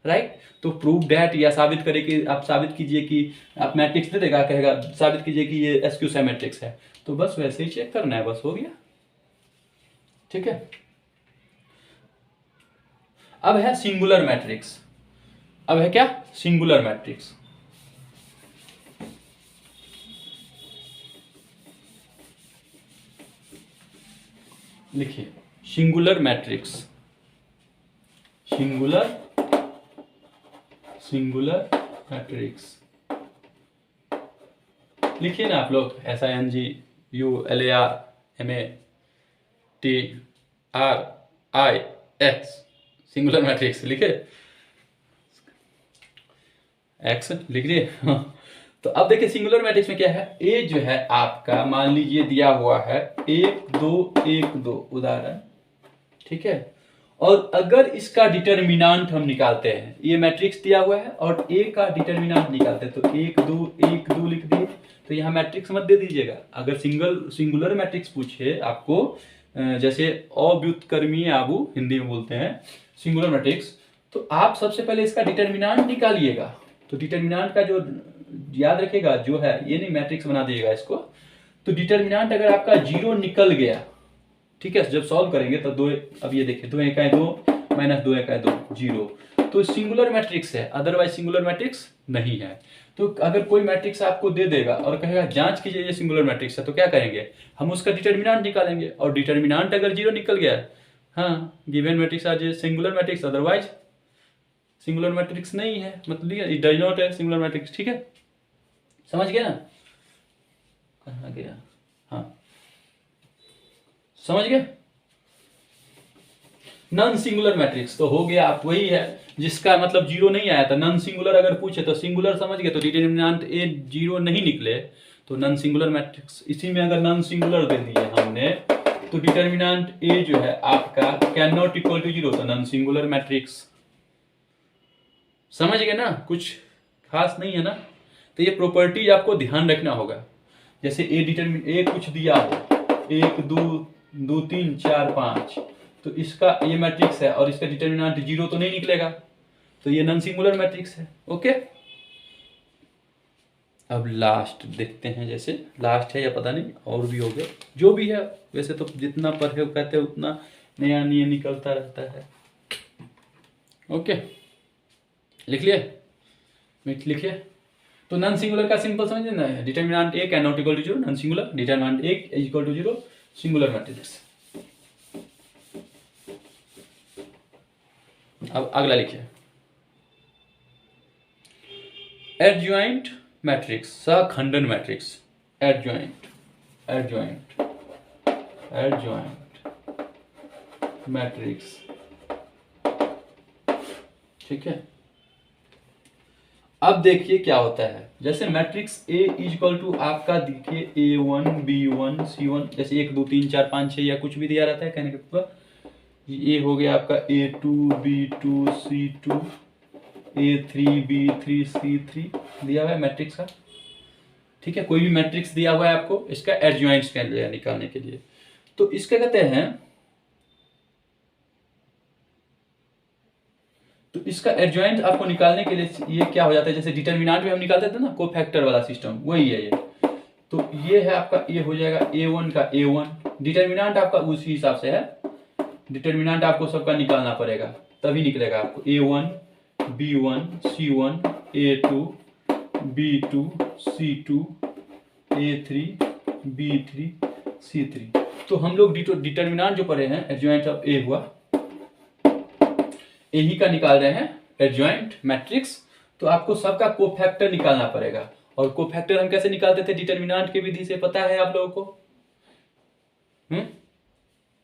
राइट। तो प्रूव डैट, या साबित करे कि आप साबित कीजिए कि आप मैट्रिक्स दे देगा, कहेगा साबित कीजिए कि ये एसक्यू साइमेट्रिक्स है, तो बस वैसे ही चेक करना है, बस हो गया, ठीक है। अब है सिंगुलर मैट्रिक्स। अब है क्या, सिंगुलर मैट्रिक्स। लिखिए सिंगुलर मैट्रिक्स, सिंगुलर मैट्रिक्स लिखिए ना आप लोग, SINGULARMATRIX, सिंगुलर मैट्रिक्स लिखे, एक्स लिख दिए। तो अब देखिए सिंगुलर मैट्रिक्स में क्या है, ए जो है आपका मान लीजिए दिया हुआ है 1 2 1 2 उदाहरण, ठीक है। और अगर इसका डिटर्मिनांट हम निकालते हैं, ये मैट्रिक्स दिया हुआ है और ए का डिटर्मिनांट निकालते हैं, तो 1 2 लिख दिए, तो यहाँ मैट्रिक्स मत दे दीजिएगा। अगर सिंगुलर मैट्रिक्स पूछे आपको, जैसे अव्युत्क्रमीय आबू हिंदी में बोलते हैं सिंगुलर मैट्रिक्स, तो आप सबसे पहले इसका डिटर्मिनांट निकालिएगा। तो डिटर्मिनांट का जो याद रखिएगा जो है, ये नहीं मैट्रिक्स बना दीजिएगा इसको। तो डिटर्मिनांट अगर आपका 0 निकल गया, ठीक है, जब सॉल्व करेंगे तो 2, अब ये देखिए 2 1 2 -2 1 2 0, तो सिंगुलर मैट्रिक्स है, अदरवाइज सिंगुलर मैट्रिक्स नहीं है। तो अगर कोई मैट्रिक्स आपको दे देगा और कहेगा जांच कीजिए ये सिंगुलर मैट्रिक्स है, तो क्या करेंगे हम, उसका डिटर्मिनांट निकालेंगे, और डिटर्मिनांट अगर 0 निकल गया, हाँ गिवन मैट्रिक्स आज singular matrix, otherwise singular matrix नहीं है, मतलब इट डज नॉट है सिंगुलर मैट्रिक्स, ठीक है, समझ गया ना, कहाँ गया, हाँ समझ गए। नॉन सिंगुलर मैट्रिक्स तो हो गया, आप वही है जिसका मतलब 0 नहीं आया था। नॉन सिंगुलर अगर पूछे तो सिंगुलर समझ गए, तो डिटर्मिनेंट ए 0 नहीं निकले तो नॉन सिंगुलर मैट्रिक्स। इसी में अगर नॉन सिंगुलर दे दिए हमने, तो डिटर्मिनेंट ए जो है आपका कैन नॉट इक्वल टू 0, तो नॉन सिंगुलर मैट्रिक्स। समझ गए ना, कुछ खास नहीं है ना। तो ये प्रॉपर्टीज आपको ध्यान रखना होगा। जैसे ए कुछ दिया हो 1 2 3 4 5, तो इसका ये मैट्रिक्स है और इसका डिटर्मिनेंट 0 तो नहीं निकलेगा, तो ये नॉन सिंगुलर मैट्रिक्स है, ओके। अब लास्ट देखते हैं, जैसे लास्ट है या पता नहीं और भी हो गया, जो भी है, वैसे तो जितना पढ़े कहते हैं उतना नया नया निकलता रहता है, ओके। लिख लिखिए। तो नॉन सिंगुलर का सिंपल समझ लेना है, determinant A can not equal to 0, non singular, determinant A equal to 0, singular matrix. अब अगला लिखिए, एडजॉइंट मैट्रिक्स, सहखंडन मैट्रिक्स, एडजॉइंट मैट्रिक्स, ठीक है। अब देखिए क्या होता है, जैसे मैट्रिक्स ए इक्वल टू आपका देखिए A1 B1 C1, जैसे 1 2 3 4 5 6 या कुछ भी दिया रहता है, कहने का ये हो गया आपका A2 B2 C2 A3 B3 C3 दिया हुआ है मैट्रिक्स का, ठीक है। कोई भी मैट्रिक्स दिया हुआ है आपको, इसका एडजॉइंट्स निकालने के लिए, तो इसका कहते हैं तो इसका एडजॉइंट आपको निकालने के लिए ये क्या हो जाता है, जैसे डिटर्मिनेंट में हम निकालते थे ना कोफैक्टर वाला सिस्टम, वही है ये। तो ये है आपका, ये हो जाएगा A1 का A1, डिटर्मिनेंट आपका उसी हिसाब से है, डिटर्मिनेंट आपको सबका निकालना पड़ेगा तभी निकलेगा आपको A1 B1 C1 A2 B2 C2 A3 B3 C3। तो हम लोग डिटर्मिनेंट जो पढ़े हैं एडजॉइंट ऑफ ए हुआ, ए ही का निकाल रहे हैं एडजॉइंट मैट्रिक्स। तो आपको सबका कोफैक्टर निकालना पड़ेगा, और कोफैक्टर हम कैसे निकालते थे डिटर्मिनेंट की विधि से, पता है आप लोगों को?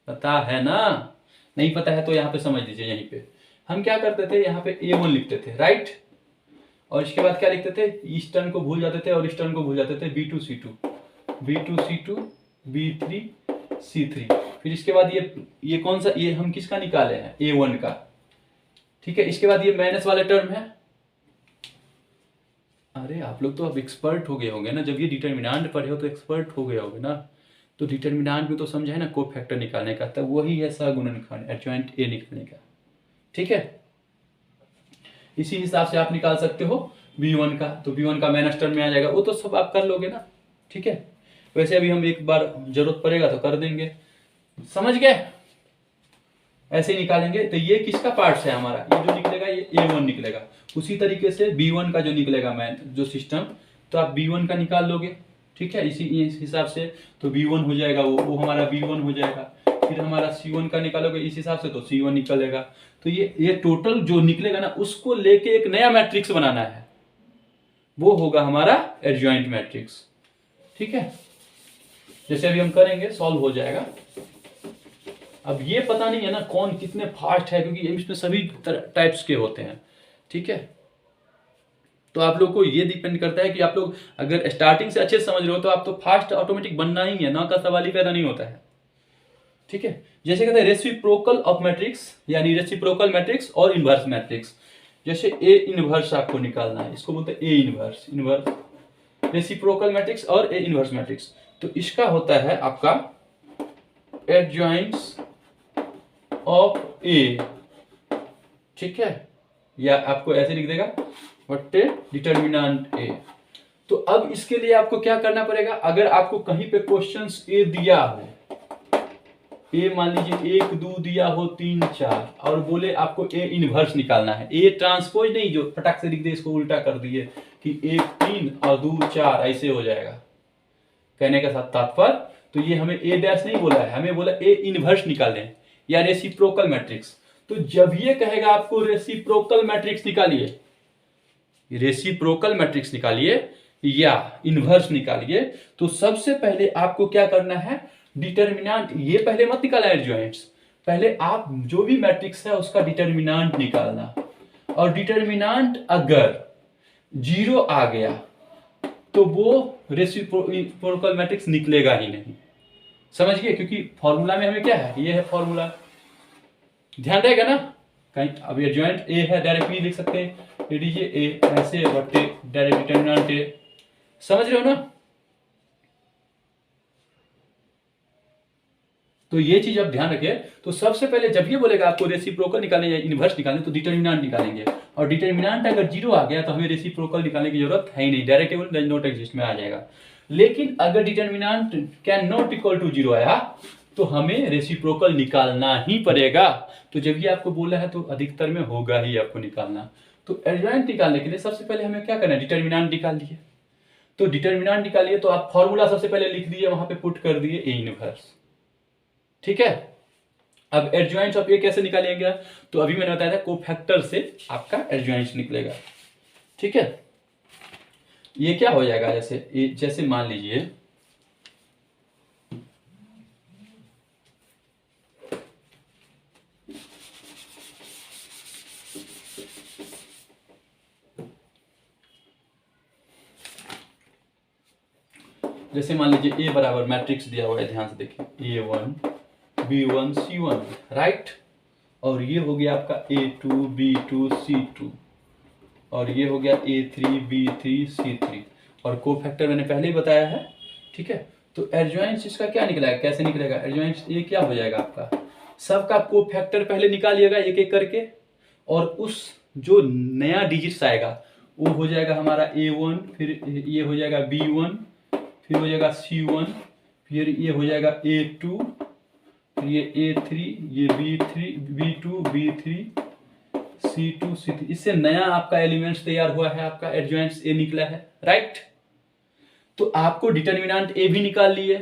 पता है ना? नहीं पता है तो यहाँ पे समझ लीजिए। यहीं पे हम क्या करते थे, यहाँ पे A1 लिखते थे, राइट, और इसके बाद क्या लिखते थे, इस टर्म को भूल जाते थे और इस टर्म को भूल जाते थे, B2 C2 B3 C3। फिर इसके बाद ये कौन सा, ये हम किसका निकाले हैं, A1 का, ठीक है। इसके बाद ये माइनस वाला टर्म है। अरे आप लोग तो अब एक्सपर्ट हो गए होंगे ना, जब ये डिटर्मिनेंट पढ़े हो तो एक्सपर्ट हो गए होंगे ना। तो डिटर्मिनेंट में तो समझा है ना कोफैक्टर निकालने का, तब वही है सहगुणनखंड एडजॉइंट ए निकालने का, ठीक है। इसी हिसाब से आप निकाल सकते हो B1 का, तो B1 का माइनस टर्म में आ जाएगा, वो तो सब आप कर लोगे ना, ठीक है। वैसे अभी हम एक बार जरूरत पड़ेगा तो कर देंगे, समझ गए? ऐसे ही निकालेंगे। तो ये किसका पार्ट्स है हमारा, ये जो निकलेगा ये A1 निकलेगा। उसी तरीके से B1 का जो निकलेगा जो सिस्टम, तो आप B1 का निकाल लोगे, ठीक है। इसी हिसाब से तो B1 हो जाएगा, वो हमारा B1 हो जाएगा। फिर हमारा C1 का निकालोगे इस हिसाब से तो C1 निकलेगा। तो ये टोटल जो निकलेगा ना, उसको लेके एक नया मैट्रिक्स बनाना है, वो होगा हमारा एडजॉइंट मैट्रिक्स, ठीक है। जैसे अभी हम करेंगे, सॉल्व हो जाएगा। अब ये पता नहीं है ना कौन कितने फास्ट है, क्योंकि इसमें सभी टाइप्स के होते हैं, ठीक है। तो आप लोग को ये डिपेंड करता है कि आप लोग अगर स्टार्टिंग से अच्छे से समझ रहे हो तो आप तो फास्ट ऑटोमेटिक बनना ही है ना, का सवाल ही पैदा नहीं होता है, ठीक है। जैसे कहते हैं रेसिप्रोकल ऑफ मैट्रिक्स, यानी रेसिप्रोकल मैट्रिक्स और इनवर्स मैट्रिक्स। जैसे ए इनवर्स आपको निकालना है, इसको बोलते हैं ए इनवर्स रेसिप्रोकल मैट्रिक्स और ए इनवर्स मैट्रिक्स। तो इसका होता है आपका एडजॉइंट्स ऑफ ए, ठीक है, या आपको ऐसे लिख देगा बट्टे डिटर्मिनेंट ए। तो अब इसके लिए आपको क्या करना पड़ेगा, अगर आपको कहीं पे क्वेश्चंस ए दिया हो, ए मान लीजिए 1 2 दिया हो 3 4, और बोले आपको ए इनवर्स निकालना है, ए ट्रांसपोज नहीं जो फटाक से लिख दे, इसको उल्टा कर दिए कि 1 3 और 2 4 ऐसे हो जाएगा। कहने का साथ तात्पर्य, तो ये हमें ए डैश नहीं बोला है, हमें बोला ए इनवर्स निकालें या रेसिप्रोकल मैट्रिक्स। तो जब ये कहेगा आपको रेसिप्रोकल मैट्रिक्स निकालिए, रेसिप्रोकल मैट्रिक्स निकालिए या इनवर्स निकालिए, तो सबसे पहले आपको क्या करना है, डिटर्मिनेंट, ये पहले मत निकालना एडजॉइंट्स, पहले आप जो भी मैट्रिक्स है उसका डिटर्मिनेंट निकालना। और डिटर्मिनेंट अगर 0 आ गया तो वो रेसिप्रोकल मैट्रिक्स निकलेगा ही नहीं, समझ गए? क्योंकि फॉर्मूला में हमें क्या है, ये है फॉर्मूला, ध्यान रहेगा ना। कहीं अब एडजॉइंट ए है, डायरेक्टली लिख सकते हैं, ये लीजिए ए ऐसे बट्टे डायरेक्ट डिटर्मिनेंट ए, समझ रहे हो ना। तो ये चीज आप ध्यान रखिए। तो सबसे पहले जब ये बोलेगा आपको रेसिप्रोकल निकालें या इनवर्स निकालें, तो डिटर्मिनेंट निकालेंगे, और डिटर्मिनेंट अगर 0 आ गया तो हमें रेसिप्रोकल निकालने की जरूरत है ही नहीं, डायरेक्ट डज नॉट एग्जिस्ट में आ जाएगा। लेकिन अगर determinant can not equal to 0 आया तो हमें रेसिप्रोकल निकालना ही पड़ेगा। तो जब ये आपको बोला है तो अधिकतर में होगा ही आपको निकालना। तो एडजॉइंट निकालने के लिए सबसे पहले हमें क्या करना है, डिटर्मिनेंट निकाल लिए। तो डिटर्मिनेंट निकालिए, तो आप फॉर्मूला सबसे पहले लिख दिए, वहां पे पुट कर दिए ए इनवर्स, ठीक है। अब एडजॉइंट्स ऑफ ए कैसे निकालेंगे, तो अभी मैंने बताया था कोफैक्टर से आपका एडजॉइंट्स निकलेगा, ठीक है। ये क्या हो जाएगा, जैसे मान लीजिए ए बराबर मैट्रिक्स दिया हुआ है, ध्यान से देखिए A1 B1 C1, राइट, और ये हो गया आपका A2 B2 C2, और ये हो गया A3 B3 C3, और कोफैक्टर मैंने पहले ही बताया है, ठीक है। तो एडजॉइंट्स इसका क्या निकलेगा, कैसे निकलेगा एडजॉइंट्स, ये क्या हो जाएगा आपका, सबका कोफैक्टर पहले निकालिएगा एक एक करके, और उस जो नया डिजिट्स आएगा वो हो जाएगा हमारा A1, फिर ये हो जाएगा B1, फिर हो जाएगा C1, फिर ये हो जाएगा A2, फिर ये A3, ये B3, B2, B3, C2, C3। इससे नया आपका एलिमेंट्स तैयार हुआ है, आपका एडजॉइंट्स A निकला है, राइट। तो आपको डिटर्मिनेंट A भी निकाल लिए,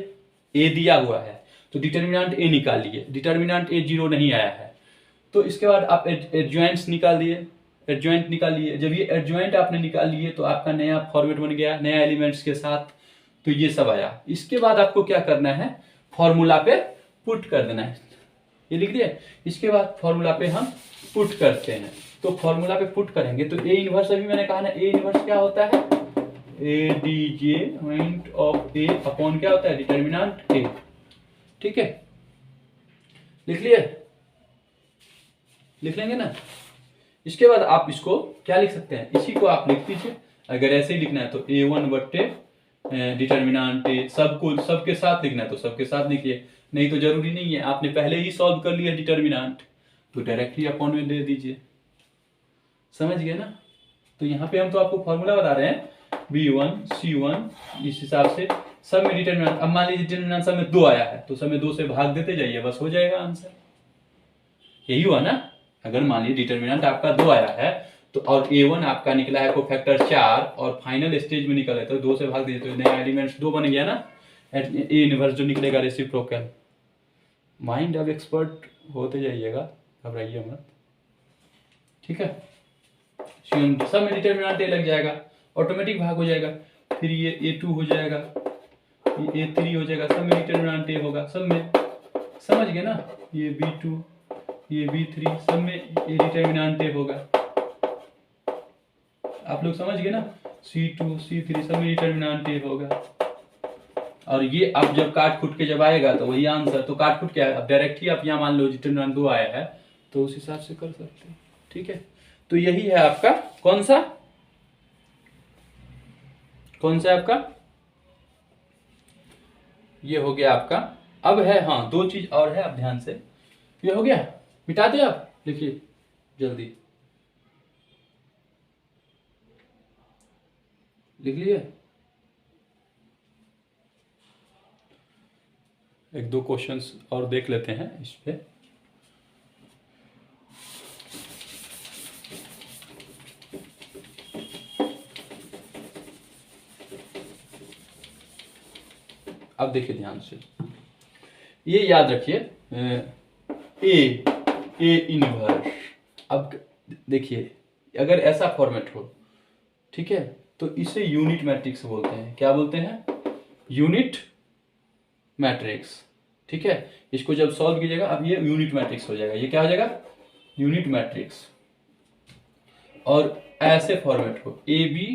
A दिया हुआ है तो डिटर्मिनेंट A निकाल लिए, डिटर्मिनेंट A 0 नहीं आया है। तो इसके बाद आप एडजॉइंट्स निकाल दिए, एडजॉइंट निकाल लिए। जब ये एडजॉइंट आपने निकाल लिए तो आपका नया फॉर्मेट बन गया, नया एलिमेंट्स के साथ। तो ये सब आया। इसके बाद आपको क्या करना है, फॉर्मूला पे पुट कर देना है। ये लिख दिए। इसके बाद फॉर्मूला पे हम पुट करते हैं। तो फॉर्मूला पे पुट करेंगे तो ए इनवर्स, अभी मैंने कहा ना, ए इनवर्स क्या होता है, A D J point of A upon क्या होता है, डिटर्मिनेंट ए। ठीक है, लिख लिए, लिख लेंगे ना। इसके बाद आप इसको क्या लिख सकते हैं, इसी को आप लिख दीजिए। अगर ऐसे ही लिखना है तो A1 बट्टे डिटर्मिनेंट ए, सबको सबके साथ लिखना है तो सबके साथ लिखिए, नहीं तो जरूरी नहीं है। आपने पहले ही सॉल्व कर लिया डिटर्मिनेंट तो डायरेक्टली अपॉन में दे दीजिए, समझ गए ना। तो यहाँ पे हम तो आपको फॉर्मूला बता रहे हैं, B1 C1, इस हिसाब से सब में डिटर्मिनेंट। अब मान लीजिए डिटर्मिनेंट सब में 2 आया है तो सब में 2 से भाग देते जाइए, बस हो जाएगा आंसर। यही हुआ ना। अगर मान लीजिए डिटर्मिनेंट आपका 2 आया है तो और A1 आपका निकला है कोफैक्टर 4 और फाइनल स्टेज में निकला है तो 2 से भाग दीजिए तो नया एलिमेंट्स 2 बन गया ना। ए इनवर्स जो निकलेगा रेसिप्रोकल। माइंड अब एक्सपर्ट होते जाइएगा, घबराइए मत, ठीक है। सब में डिटर्मिनेंट ए लग जाएगा, ऑटोमेटिक भाग हो जाएगा। फिर ये A2 हो जाएगा, ये A3 हो जाएगा, सब में डिटर्मिनेंट ए होगा, सब में, समझ गए ना। ये B2, ये B3, सब में ये डिटर्मिनेंट ए होगा। आप लोग समझ गए ना। C2 C3 सब में डिटर्मिनेंट ए होगा। और ये अब जब काट खुट के जब आएगा तो वही आंसर। तो काट खुट क्या है, अब डायरेक्ट ही आप यहाँ मान लो डिटर्मिनेंट 2 आया है तो उस हिसाब से कर सकते हैं, ठीक है। तो यही है आपका कौन सा है आपका, ये हो गया आपका। अब है, हाँ 2 चीज और है, आप ध्यान से, ये हो गया, मिटा दे आप, लिखिए जल्दी, लिख लिए। 1-2 क्वेश्चंस और देख लेते हैं इस पे। अब देखिए ध्यान से, ये याद रखिए, ए इनवर्स। अब देखिए अगर ऐसा फॉर्मेट हो, ठीक है, तो इसे यूनिट मैट्रिक्स बोलते हैं। क्या बोलते हैं, यूनिट मैट्रिक्स, ठीक है। इसको जब सॉल्व कीजिएगा अब ये यूनिट मैट्रिक्स हो जाएगा। ये क्या हो जाएगा, यूनिट मैट्रिक्स। और ऐसे फॉर्मेट हो ए बी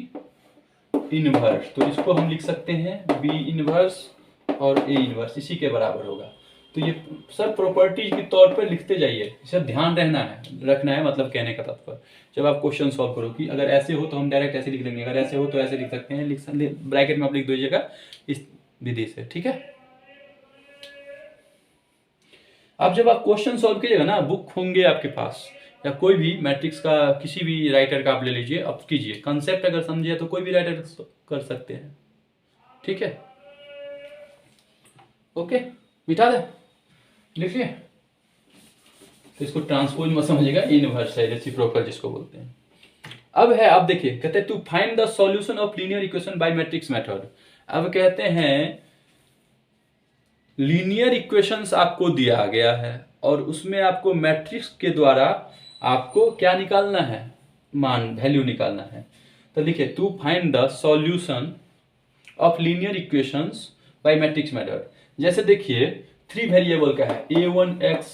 इनवर्स, तो इसको हम लिख सकते हैं बी इनवर्स और ए इनवर्स, इसी के बराबर होगा। तो ये सब प्रॉपर्टीज के तौर पर लिखते जाइए, इसे ध्यान रखना है, मतलब कहने का तात्पर्य। जब आप क्वेश्चन सॉल्व करो कि अगर ऐसे हो तो हम डायरेक्ट ऐसे लिख लेंगे, अगर ऐसे हो तो ऐसे लिख सकते हैं, ब्रैकेट में आप लिख दीजिएगा इस विधि से, ठीक है। अब जब आप क्वेश्चन सॉल्व कीजिएगा ना, बुक होंगे आपके पास या कोई भी मैट्रिक्स का किसी भी राइटर का आप ले लीजिए, अब कीजिए, कंसेप्ट अगर समझिए तो कोई भी राइटर कर सकते हैं, ठीक है। ओके, मिटा दे, लिखिए। तो इसको ट्रांसपोज मत समझिएगा, इनवर्स है, रेसिप्रोकल जिसको बोलते हैं। अब है, आप देखिए, कहते हैं to find the solution of linear equation by matrix method. अब कहते हैं लीनियर इक्वेशंस आपको दिया गया है और उसमें आपको मैट्रिक्स के द्वारा आपको क्या निकालना है, मान, वैल्यू निकालना है। तो लिखिए to find the solution of linear equations by matrix method. जैसे देखिए 3 वेरिएबल का है, a1x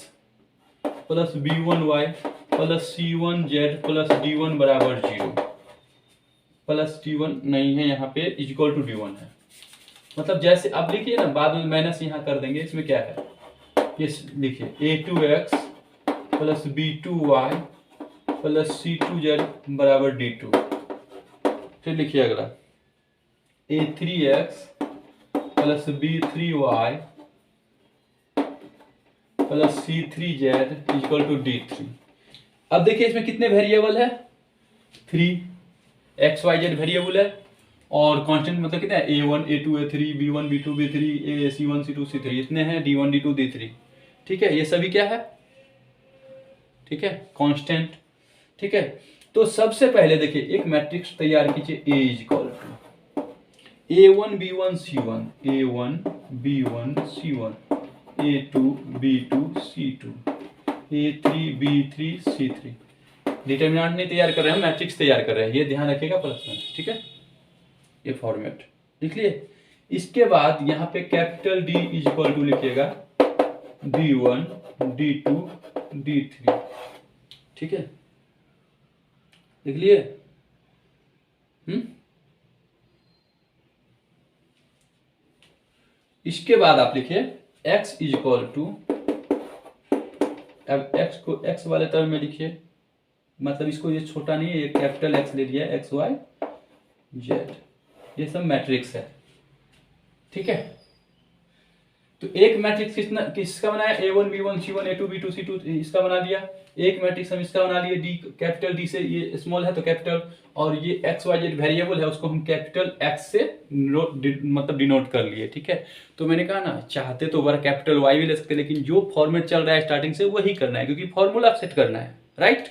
plus b1y plus c1z plus d1 बराबर 0 प्लस d1 नहीं है यहाँ पे, इक्वल टू d1 है। मतलब जैसे अब लिखिए ना, बाद में माइनस यहाँ कर देंगे। इसमें क्या है, ये लिखिए a2x plus b2y plus c2z बराबर d2। फिर लिखिए अगला a3x plus b3y plus c3z equal to d3। अब देखिए इसमें कितने वेरिएबल है, 3, एक्स वाई जेड वेरिएबल है और कांस्टेंट मतलब कितना है, a1 a2 a3 b1 b2 b3 a c1 c2 c3 इतने हैं, d1 d2 d3। ठीक है, ये सभी क्या है, ठीक है, कांस्टेंट। ठीक है, तो सबसे पहले देखिए एक मैट्रिक्स तैयार कीजिए, a is equal to a1 b1 c1 a1 b1 c1 a2 b2 c2 a3 b3 c3। Determinant नहीं तैयार कर रहे हैं, मैट्रिक्स तैयार कर रहे हैं, ये ध्यान रखिएगा प्लस में। ठीक है, ये फॉर्मेट लिख लिए। इसके बाद यहाँ पे capital D is equal to लिखिएगा D1 D2 D3। ठीक है, लिख लिए। इसके बाद आप लिखिए x इज इक्वल टू, अब x को x वाले टर्म में लिखिए, मतलब इसको ये छोटा नहीं है, ये कैपिटल X ले लिया, x y z, ये सब मैट्रिक्स है। ठीक है, तो एक मैट्रिक्स किसका बनाया, a1 b1 c1 a2 b2 c2 इसका बना दिया। एक मैट्रिक्स हम इसका बना लिए, डी कैपिटल D से, ये स्मॉल है तो कैपिटल, और ये एक्स वाई जेड वेरिएबल है उसको हम कैपिटल X से मतलब डिनोट कर लिए। ठीक है, तो मैंने कहा ना, चाहते तो वर्ग कैपिटल Y भी ले सकते, लेकिन जो फॉर्मेट चल रहा है स्टार्टिंग से वही करना है, क्योंकि फॉर्मूला सेट करना है। राइट,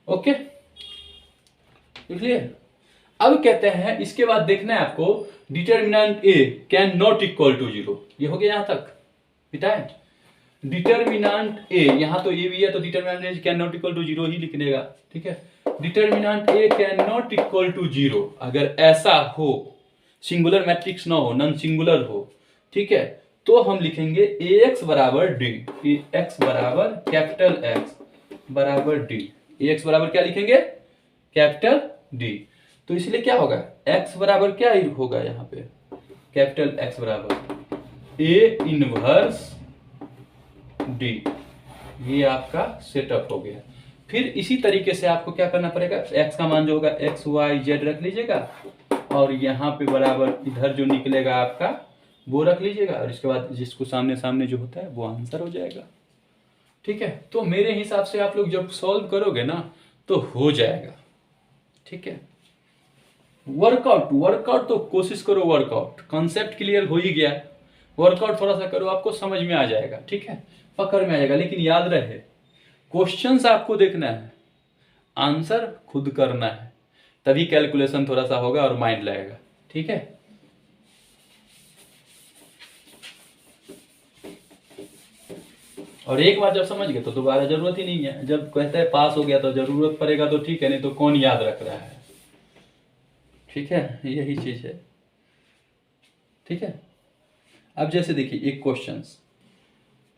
ओके, इसलिए अब कहते हैं इसके बाद देखना है आपको, determinant A can not equal to 0। ये हो गया यहां तक बेटा। डिटर्मिनेंट A, यहां तो A भी है तो determinant A can not equal to 0 ही लिख देगा। ठीक है, determinant A can not equal to 0, अगर ऐसा हो, सिंगुलर मैट्रिक्स ना हो, नॉन सिंगुलर हो, ठीक है, तो हम लिखेंगे Ax बराबर D, Ax बराबर कैपिटल X बराबर D। Ax बराबर क्या लिखेंगे, कैपिटल D। तो इसलिए क्या होगा, x बराबर क्या होगा यहाँ पे, कैपिटल X बराबर A इनवर्स D। ये आपका सेटअप हो गया। फिर इसी तरीके से आपको क्या करना पड़ेगा, x का मान जो होगा x y z रख लीजिएगा, और यहाँ पे बराबर इधर जो निकलेगा आपका वो रख लीजिएगा, और इसके बाद जिसको सामने सामने जो होता है वो आंसर हो जाएगा। ठीक है, तो मेरे हिसाब से आप लोग जब सॉल्व करोगे ना तो हो जाएगा। ठीक है, वर्कआउट तो कोशिश करो, वर्कआउट कॉन्सेप्ट क्लियर हो ही गया, वर्कआउट थोड़ा सा करो, आपको समझ में आ जाएगा। ठीक है, पकड़ में आ जाएगा, लेकिन याद रहे क्वेश्चंस आपको देखना है, आंसर खुद करना है, तभी कैलकुलेशन थोड़ा सा होगा और माइंड लगेगा। ठीक है, और एक बार जब समझ गए तो दोबारा जरूरत ही नहीं है। जब कहते हैं पास हो गया तो जरूरत पड़ेगा तो ठीक है, नहीं तो कौन याद रख रहा है। ठीक है, यही चीज है। ठीक है, अब जैसे देखिए एक क्वेश्चंस,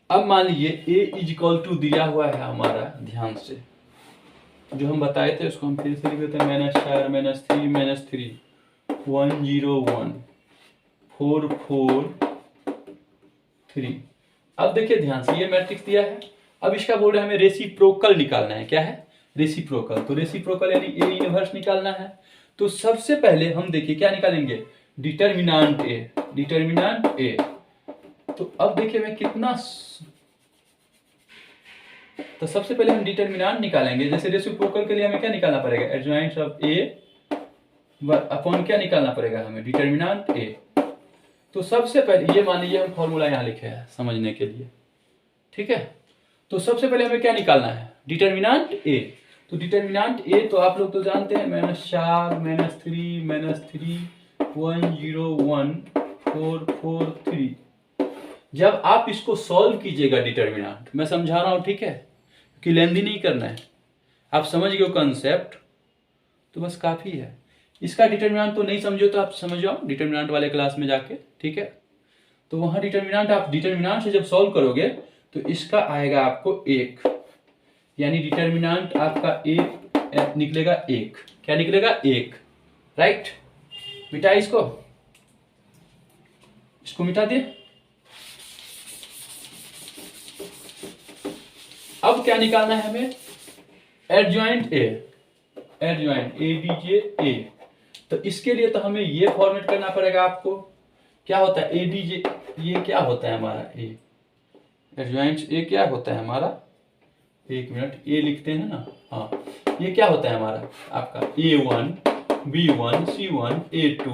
अब मान लीजिए a इज इक्वल टू दिया हुआ है हमारा, ध्यान से जो हम बताए थे उसको हम फिर से लिख देते हैं, -4 -3 1 0 1 4 4 3। अब देखिए ध्यान से, ये मैट्रिक्स दिया है, अब इसका बोल रहे हैं हमें रेसिप्रोकल निकालना है। क्या है, रेसिप्रोकल, तो रेसिप्रोकल यानी A इनवर्स निकालना है। तो सबसे पहले हम देखिए क्या निकालेंगे, डिटर्मिनेंट A। तो अब देखिए मैं कितना, तो सबसे पहले हम डिटर्मिनेंट निकालेंगे। जैसे रेसिप्रोकल के लिए हमें क्या निकालना पड़ेगा, एडजॉइंट ऑफ A अपॉन क्या निकालना पड़ेगा हमें, डिटर्मिनेंट A। तो सबसे पहले ये मान लीजिए हम फॉर्मूला यहाँ लिखे हैं समझने के लिए। ठीक है, तो सबसे पहले हमें क्या निकालना है, डिटर्मिनेंट A। तो डिटर्मिनेंट A तो आप लोग तो जानते हैं, -4 -3 1 0 1 4 4 3। जब आप इसको सॉल्व कीजिएगा डिटर्मिनेंट, मैं समझा रहा हूं, ठीक है, कि लेंदी नहीं करना है, आप समझ गए कॉन्सेप्ट तो बस काफी है। इसका डिटर्मिनेंट तो नहीं समझो तो आप समझ जाओ डिटर्मिनेंट वाले क्लास में जाके। ठीक है, तो वहां डिटर्मिनेंट, आप डिटर्मिनेंट से जब सॉल्व करोगे तो इसका आएगा आपको 1, यानी डिटर्मिनेंट आपका 1 निकलेगा 1। क्या निकलेगा, 1। राइट, मिटा इसको मिटा दिए। अब क्या निकालना है हमें, एडजॉइंट ADJ। तो इसके लिए तो हमें ये फॉर्मेट करना पड़ेगा आपको। क्या होता है ADJ, ये क्या होता है हमारा A, एडजॉइंट A क्या होता है हमारा, एक मिनट, A लिखते हैं ना, हाँ, ये क्या होता है हमारा आपका A1 B1 C1 A2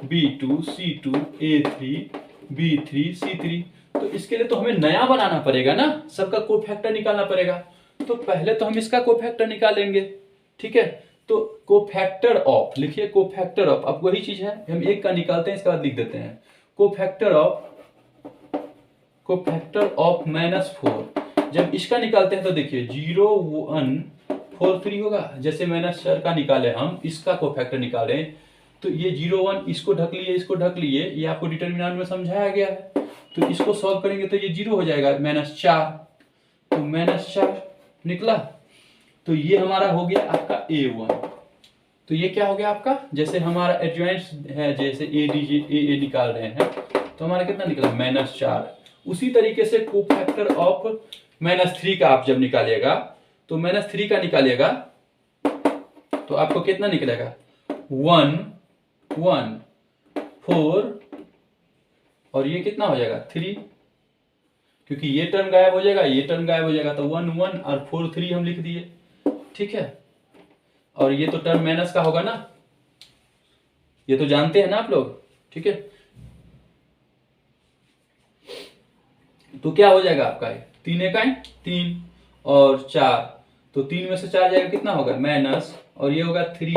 B2 C2 A3 B3 C3। तो इसके लिए तो हमें नया बनाना पड़ेगा ना, सबका कोफैक्टर निकालना पड़ेगा। तो पहले तो हम इसका कोफैक्टर निकालेंगे, ठीक है। तो कोफैक्टर ऑफ लिखिए, कोफैक्टर ऑफ, अब वही चीज है, हम एक का निकालते हैं इसके बाद लिख देते हैं कोफैक्टर ऑफ -4। जब इसका निकालते हैं तो देखिए 0 1 4 3 होगा। जैसे -4 का निकाले हम, इसका कोफैक्टर निकाले तो ये 0 1 इसको ढक लिए, इसको ढक लिए, ये आपको डिटरमिनेंट में समझाया गया है। तो इसको सॉल्व करेंगे तो ये 0 हो जाएगा, -4, तो -4 निकला। तो ये हमारा हो गया आपका A1। तो ये क्या हो गया आपका, जैसे हमारा एडजॉइंट है, जैसे ए निकाल रहे हैं तो हमारा कितना निकला, -4। उसी तरीके से कोफैक्टर ऑफ -3 का आप जब निकालिएगा तो -3 का निकालिएगा तो आपको कितना निकलेगा, 1 1 4 और ये कितना हो जाएगा 3, क्योंकि ये टर्म गायब हो जाएगा, ये टर्म गायब हो जाएगा, तो 1 1 और 4 3 हम लिख दिए, ठीक है। और ये तो टर्म माइनस का होगा ना, ये तो जानते हैं ना आप लोग, ठीक है। तो क्या हो जाएगा आपका, 3 इकाई 3 और 4, तो 3 में से 4 जाएगा, कितना होगा माइनस, और ये होगा 3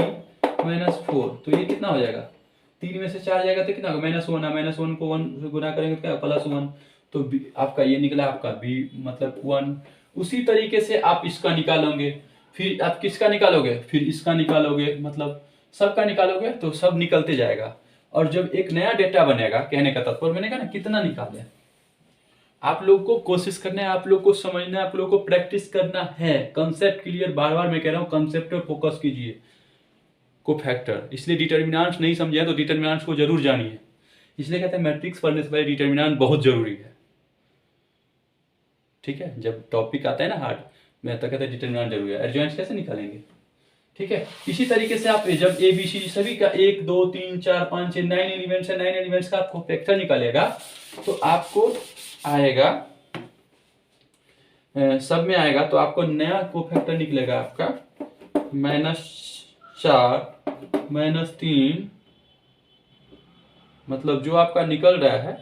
-4, तो ये कितना हो जाएगा, 3 में से 4 जाएगा तो कितना होगा -1, -1 को 1 से गुना करेंगे तो क्या +1, तो आपका ये निकला आपका b मतलब 1। उसी तरीके से आप इसका निकालोगे, फिर आप किसका निकालोगे, फिर इसका निकालोगे, मतलब सबका निकालोगे तो सब निकलते जाएगा। और जब एक नया डेटा बनेगा, कहने का तात्पर्य मैंने कहा ना कितना निकाले, आप लोग को कोशिश करना है, आप लोग को समझना है, आप लोग को प्रैक्टिस करना है। कंसेप्ट क्लियर, बार बार मैं कह रहा हूँ कंसेप्ट पर फोकस कीजिए। कोफैक्टर, इसलिए डिटरमिनेंट्स नहीं समझे हैं तो डिटरमिनेंट्स को जरूर जानिए। इसलिए कहते हैं मैट्रिक्स पढ़ने से पहले डिटरमिनेंट बहुत जरूरी है, ठीक है। जब टॉपिक आता है ना हार्ड में तो कहते हैं डिटरमिनेंट जरूरी है, एडजॉइंट्स कैसे निकालेंगे, ठीक है। इसी तरीके से आप जब ABC सभी का 1 2 3 4 5 6 9 एलिमेंट्स है, 9 एलिमेंट्स का आपको फैक्टर निकालेगा तो आपको आएगा सब में आएगा, तो आपको नया कोफैक्टर निकलेगा आपका -4 -3, मतलब जो आपका निकल रहा है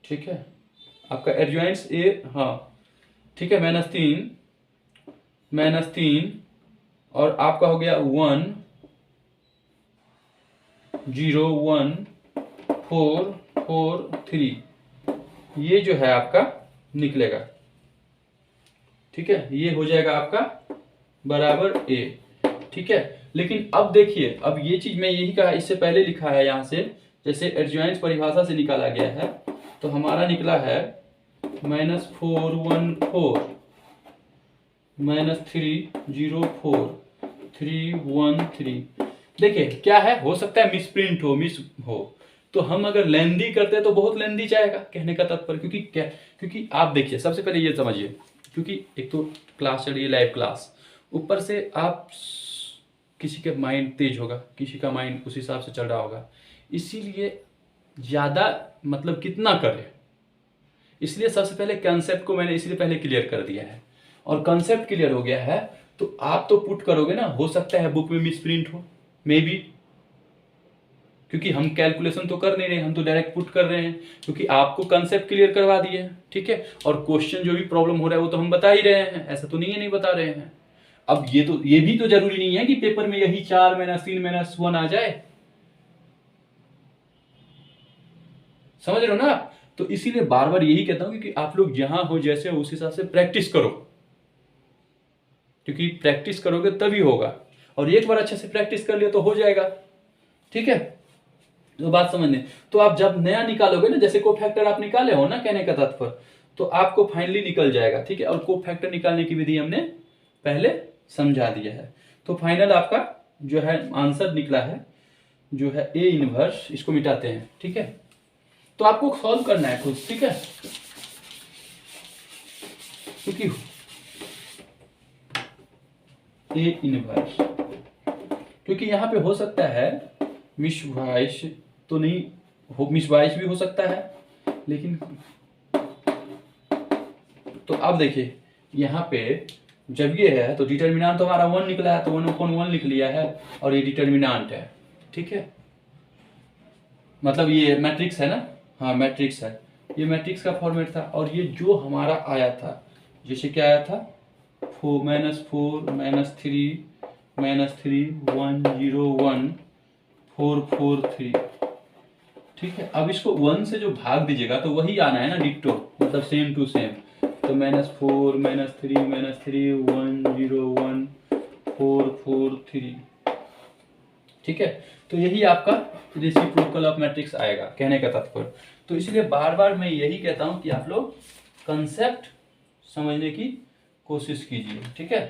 ठीक है, आपका एडजॉइंट्स ए, हाँ ठीक है, -3 और आपका हो गया 1 0 1 4 4 3, ये जो है आपका निकलेगा, ठीक है। ये हो जाएगा आपका बराबर A, ठीक है। लेकिन अब देखिए, अब ये चीज मैं यही कहा, इससे पहले लिखा है यहां से, जैसे एडजॉइंट्स परिभाषा से निकाला गया है, तो हमारा निकला है -4 1 4 -3 0 4 3 1 3। देखिए क्या है, हो सकता है मिसप्रिंट हो, मिस हो, तो हम अगर लेंदी करते हैं तो बहुत लेंदी जाएगा, कहने का तात्पर्य। क्योंकि आप देखिए, सबसे पहले ये समझिए, क्योंकि एक तो क्लास चल रही है, लाइव क्लास, ऊपर से आप किसी का माइंड तेज होगा, किसी का माइंड उस हिसाब से चल रहा होगा, इसीलिए ज़्यादा मतलब कितना करें, इसलिए सबसे पहले कंसेप्ट को मैंने इसलिए पहले क्लियर कर दिया है। और कंसेप्ट क्लियर हो गया है तो आप तो पुट करोगे ना, हो सकता है बुक में मिसप्रिंट हो, मे बी, क्योंकि हम कैलकुलेशन तो कर नहीं रहे, हम तो डायरेक्ट पुट कर रहे हैं, क्योंकि आपको कंसेप्ट क्लियर करवा दिए हैं, ठीक है। और क्वेश्चन जो भी प्रॉब्लम हो रहा है वो तो हम बता ही रहे हैं, ऐसा तो नहीं है नहीं बता रहे हैं। अब ये भी तो जरूरी नहीं है कि पेपर में यही 4 -3 -1 आ जाए, समझ रहे हो ना। तो इसीलिए बार बार यही कहता हूं कि आप लोग जहां हो, जैसे हो, उस हिसाब से प्रैक्टिस करो, क्योंकि प्रैक्टिस करोगे तभी होगा। और एक बार अच्छे से प्रैक्टिस कर लिया तो हो जाएगा, ठीक है। तो बात समझने, तो आप जब नया निकालोगे ना, जैसे कोफैक्टर आप निकाले हो ना, कहने का तात्पर्य, तो आपको फाइनली निकल जाएगा, ठीक है। और कोफैक्टर निकालने की विधि हमने पहले समझा दिया है। तो फाइनल आपका जो है आंसर निकला है, जो है A इनवर्स, इसको मिटाते हैं, ठीक है। तो आपको सॉल्व करना है खुद, ठीक है, क्योंकि A इनवर्स, क्योंकि यहां पे हो सकता है मिसवाइस तो नहीं हो, मिसवाइस भी हो सकता है, लेकिन तो अब देखिए यहाँ पे जब ये है तो डिटर्मिनांट तो हमारा 1 निकला है, तो 1/1 लिख लिया है, और ये डिटर्मिनांट है, ठीक है, मतलब ये मैट्रिक्स है ना, हाँ मैट्रिक्स है, ये मैट्रिक्स का फॉर्मेट था। और ये जो हमारा आया था, जैसे क्या आया था, -4 -3 -3 1 0 1 4 4 3, ठीक है। अब इसको 1 से जो भाग दीजिएगा तो वही आना है ना, डिट्टो, मतलब सेम टू सेम। तो -4 -3 1 0 1 4 4 3, ठीक है। तो यही आपका रेसिप्रोकल ऑफ मैट्रिक्स आएगा, कहने का तात्पर्य। तो इसलिए बार बार मैं यही कहता हूं कि आप लोग कंसेप्ट समझने की कोशिश कीजिए, ठीक है,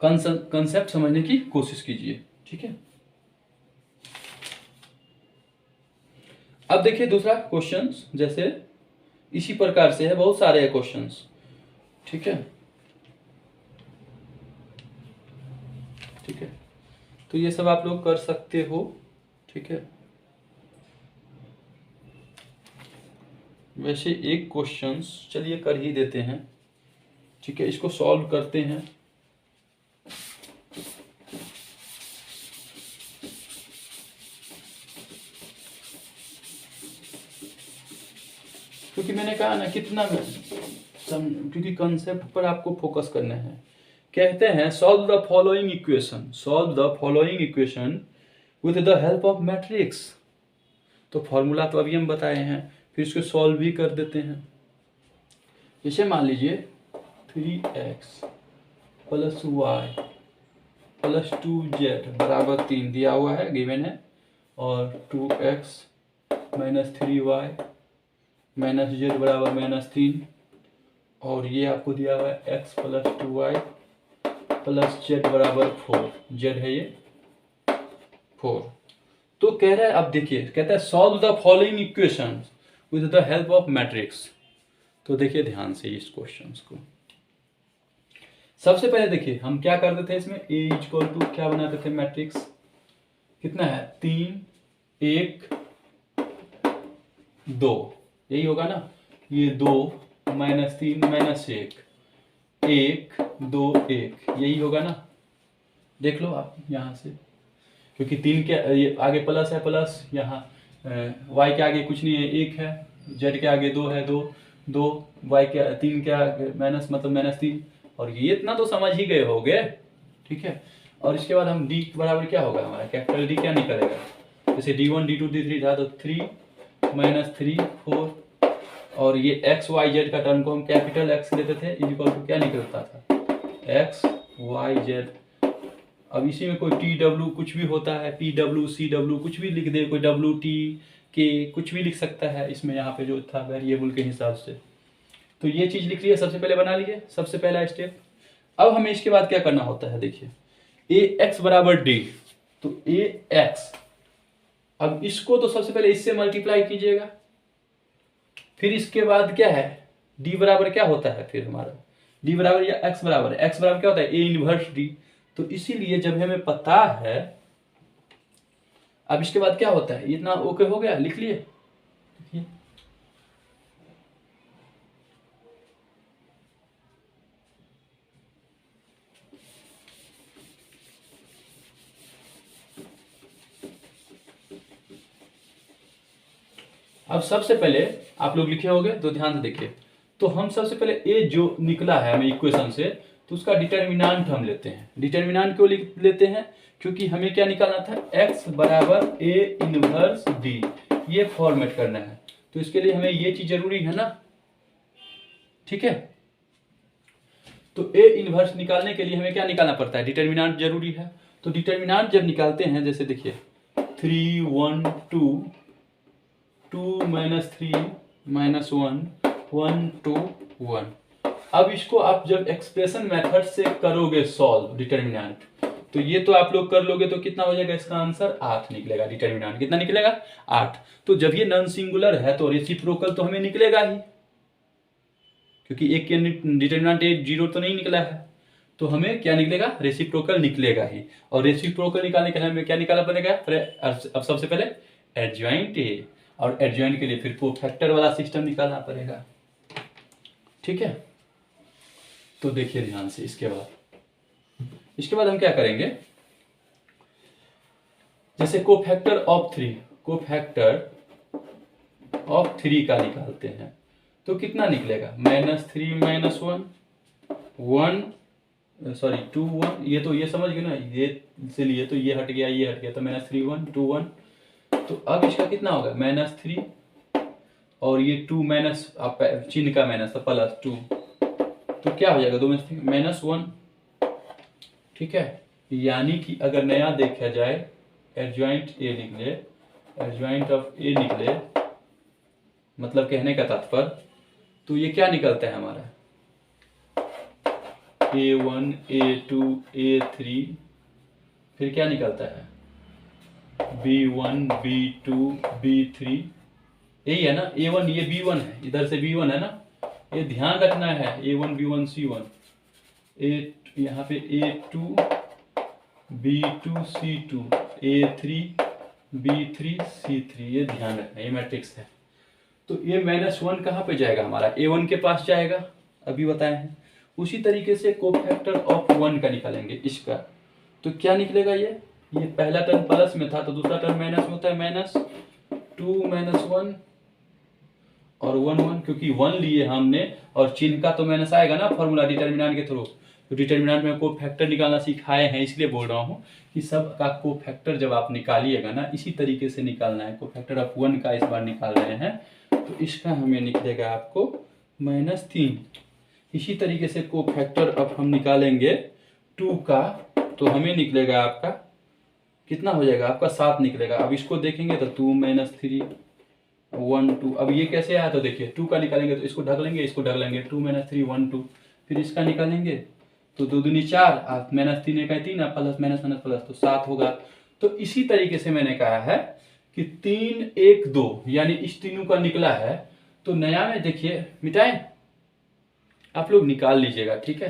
कंसेप्ट समझने की कोशिश कीजिए, ठीक है। अब देखिए दूसरा क्वेश्चंस, जैसे इसी प्रकार से है, बहुत सारे हैं क्वेश्चंस, ठीक है, ठीक है। तो ये सब आप लोग कर सकते हो, ठीक है। वैसे एक क्वेश्चंस चलिए कर ही देते हैं, ठीक है, इसको सॉल्व करते हैं। क्योंकि मैंने कहा ना कितना क्योंकि कंसेप्ट पर आपको फोकस करना है। कहते हैं solve the following equation with the help of matrix. तो फॉर्मूला तो अभी हम बताए हैं, फिर इसको सॉल्व भी कर देते हैं। जैसे मान लीजिए 3x + y + 2z बराबर 3 दिया हुआ है, गिवन है, और 2x - 3y -z बराबर -3, और ये आपको दिया हुआ है x + 2y + z बराबर 4, z है ये 4। तो कह रहा है, अब देखिए कहता है solve the following equation with the help of matrix. तो देखिए ध्यान से इस क्वेश्चन को, सबसे पहले देखिए हम क्या करते थे इसमें, a = क्या बनाते थे, मैट्रिक्स कितना है, 3 1 2, यही होगा ना, ये 2 -3 -1 1 2 1, यही होगा ना। देख लो आप यहाँ से, क्योंकि 3 के ये आगे प्लस है, प्लस यहाँ y के आगे कुछ नहीं है, 1 है, z के आगे 2 है, 2 y के 3 के आगे माइनस, मतलब -3, और ये इतना तो समझ ही गए होगे, ठीक है। और इसके बाद हम d बराबर क्या होगा, हमारा कैपिटल D क्या निकलेगा, जैसे d1 d2 d3 था, तो 3 -3 4, और ये x y z का टर्म को हम कैपिटल X लेते थे, इक्वल टू क्या निकलता था, x y z। अब इसी में कोई टी डब्ल्यू कुछ भी होता है, पी डब्ल्यू सी डब्ल्यू कुछ भी लिख दे, कोई डब्ल्यू टी के कुछ भी लिख सकता है इसमें, यहाँ पे जो था वेरिएबल के हिसाब से। तो ये चीज़ लिख लिया, सबसे पहले बना लिए, सबसे पहला स्टेप। अब हमें इसके बाद क्या करना होता है, देखिए ए एक्स बराबर डी, तो ए एक्स, अब इसको तो सबसे पहले इससे मल्टीप्लाई कीजिएगा, फिर इसके बाद क्या है, डी बराबर क्या होता है, फिर हमारा डी बराबर या एक्स बराबर क्या होता है, ए इनवर्स डी। तो इसीलिए जब हमें पता है, अब इसके बाद क्या होता है, इतना ओके हो गया, लिख लिए, देखिए अब सबसे पहले आप लोग लिखे होंगे, तो ध्यान से देखिए। तो हम सबसे पहले ए जो निकला है हमें इक्वेशन से, तो उसका डिटर्मिनेंट हम लेते हैं। डिटर्मिनेंट क्यों लेते हैं, क्योंकि हमें क्या निकालना था, x बराबर a इनवर्स d, ये फॉर्मेट करना है। तो इसके लिए हमें ये चीज जरूरी है ना, ठीक है। तो a इनवर्स निकालने के लिए हमें क्या निकालना पड़ता है, डिटर्मिनेंट जरूरी है। तो डिटर्मिनेंट जब निकालते हैं, जैसे देखिए 3 1 2 2 -3 -1 1 2 1। अब इसको आप जब एक्सप्रेशन मेथड से करोगे सॉल्व डिटर्मिनेंट, तो ये तो आप लोग कर लोगे, तो कितना हो जाएगा, इसका आंसर 8 निकलेगा। डिटर्मिनेंट कितना निकलेगा, 8। तो जब ये नॉन सिंगुलर है तो रेसिप्रोकल तो हमें निकलेगा ही, क्योंकि एक के डिटर्मिनेंट 0 तो नहीं निकला है, तो हमें क्या निकलेगा, रेसिप्रोकल निकलेगा ही। और रेसिप्रोकल निकालने के लिए हमें क्या निकालना पड़ेगा, अब सबसे पहले एडजॉइंट, और एडजॉइंट के लिए फिर कोफैक्टर वाला सिस्टम निकालना पड़ेगा। ठीक है। तो देखिए ध्यान से, इसके बाद हम क्या करेंगे, जैसे कोफैक्टर ऑफ थ्री का निकालते हैं तो कितना निकलेगा, -3 -1 1 सॉरी 2 1, ये समझ गए ना, ये इसलिए तो ये हट गया तो -3 1 2 1। तो अब इसका कितना होगा, -3 और ये 2 माइनस चिन्ह का माइनस तो +2, तो क्या हो जाएगा, दो में से -1। ठीक है, यानी कि अगर नया देखा जाए, एडजॉइंट ए निकले, एडजॉइंट ऑफ ए निकले, मतलब कहने का तात्पर्य, तो ये क्या निकलता है हमारा, A1 A2 A3, फिर क्या निकलता है B1 B2 B3, यही है ना, A1 ये B1 है, इधर से B1 है ना, ये ध्यान रखना है, A1 B1 C1, यहाँ पे A2 B2 C2 A3 B3 C3, ये ध्यान रखना, ये मैट्रिक्स है। तो ये -1 कहाँ पे जाएगा हमारा, A1 के पास जाएगा, अभी बताए हैं। उसी तरीके से कोफैक्टर ऑफ 1 का निकालेंगे इसका, तो क्या निकलेगा, ये पहला टर्म प्लस में था तो दूसरा टर्म माइनस में होता है, -2 -1 और 1 1, क्योंकि 1 लिए हमने और चिन्ह का तो माइनस आएगा ना फॉर्मूला डिटर्मिनेंट के थ्रू, तो डिटर्मिनेंट में कोफैक्टर निकालना सिखाए हैं, इसलिए बोल रहा हूँ कि सब का कोफैक्टर जब आप निकालिएगा ना इसी तरीके से निकालना है। कोफैक्टर ऑफ 1 का इस बार निकाल रहे हैं, तो इसका हमें निकलेगा आपको -3। इसी तरीके से कोफैक्टर ऑफ हम निकालेंगे 2 का, तो हमें निकलेगा आपका कितना हो जाएगा, आपका 7 निकलेगा। अब इसको देखेंगे तो 2 -3 1 2, अब ये कैसे आया, तो देखिए 2 का निकालेंगे तो इसको ढक लेंगे, 2 -3 1 2, फिर इसका निकालेंगे तो 2 दूनी 4, -3 1 3, प्लस माइनस माइनस प्लस, तो 7 होगा। तो इसी तरीके से मैंने कहा है कि 3 1 2, यानी इस तीनों का निकला है, तो नया में देखिए मिटाएं, आप लोग निकाल लीजिएगा, ठीक है,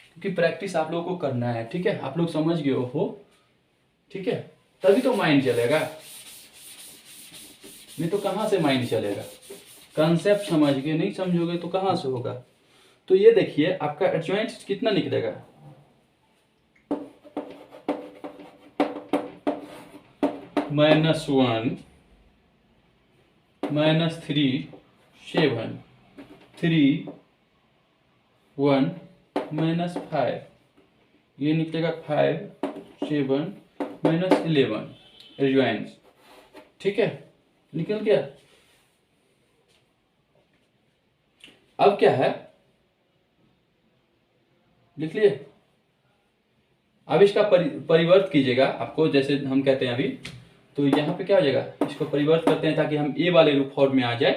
क्योंकि प्रैक्टिस आप लोगों को करना है, ठीक है, आप लोग समझ गए हो, ठीक है, तभी तो माइंड चलेगा, नहीं तो कहाँ से माइंड चलेगा, कंसेप्ट समझ के नहीं समझोगे तो कहाँ से होगा। तो ये देखिए आपका एडजॉइंट कितना निकलेगा, -1 -3 7 3 1 -5, ये निकलेगा 5 7 -11 एडजॉइंट, ठीक है, निकल गया। अब क्या है, लिख लिए, अब इसका परिवर्त कीजिएगा, आपको जैसे हम कहते हैं अभी, तो यहाँ पे क्या हो जाएगा, इसको परिवर्त करते हैं ताकि हम ए वाले रूप फॉर्म में आ जाए,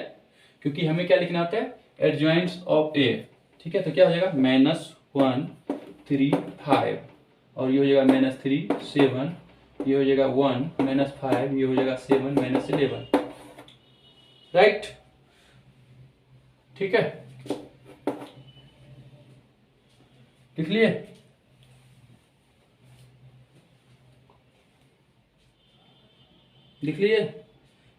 क्योंकि हमें क्या लिखना होता है, एडजॉइंट्स ऑफ ए, ठीक है, तो क्या हो जाएगा, -1 3 5, और ये हो जाएगा -3 7, ये हो जाएगा 1 -5, ये हो जाएगा 7 -11, राइट, ठीक है, लिख लिए। लिख लिए,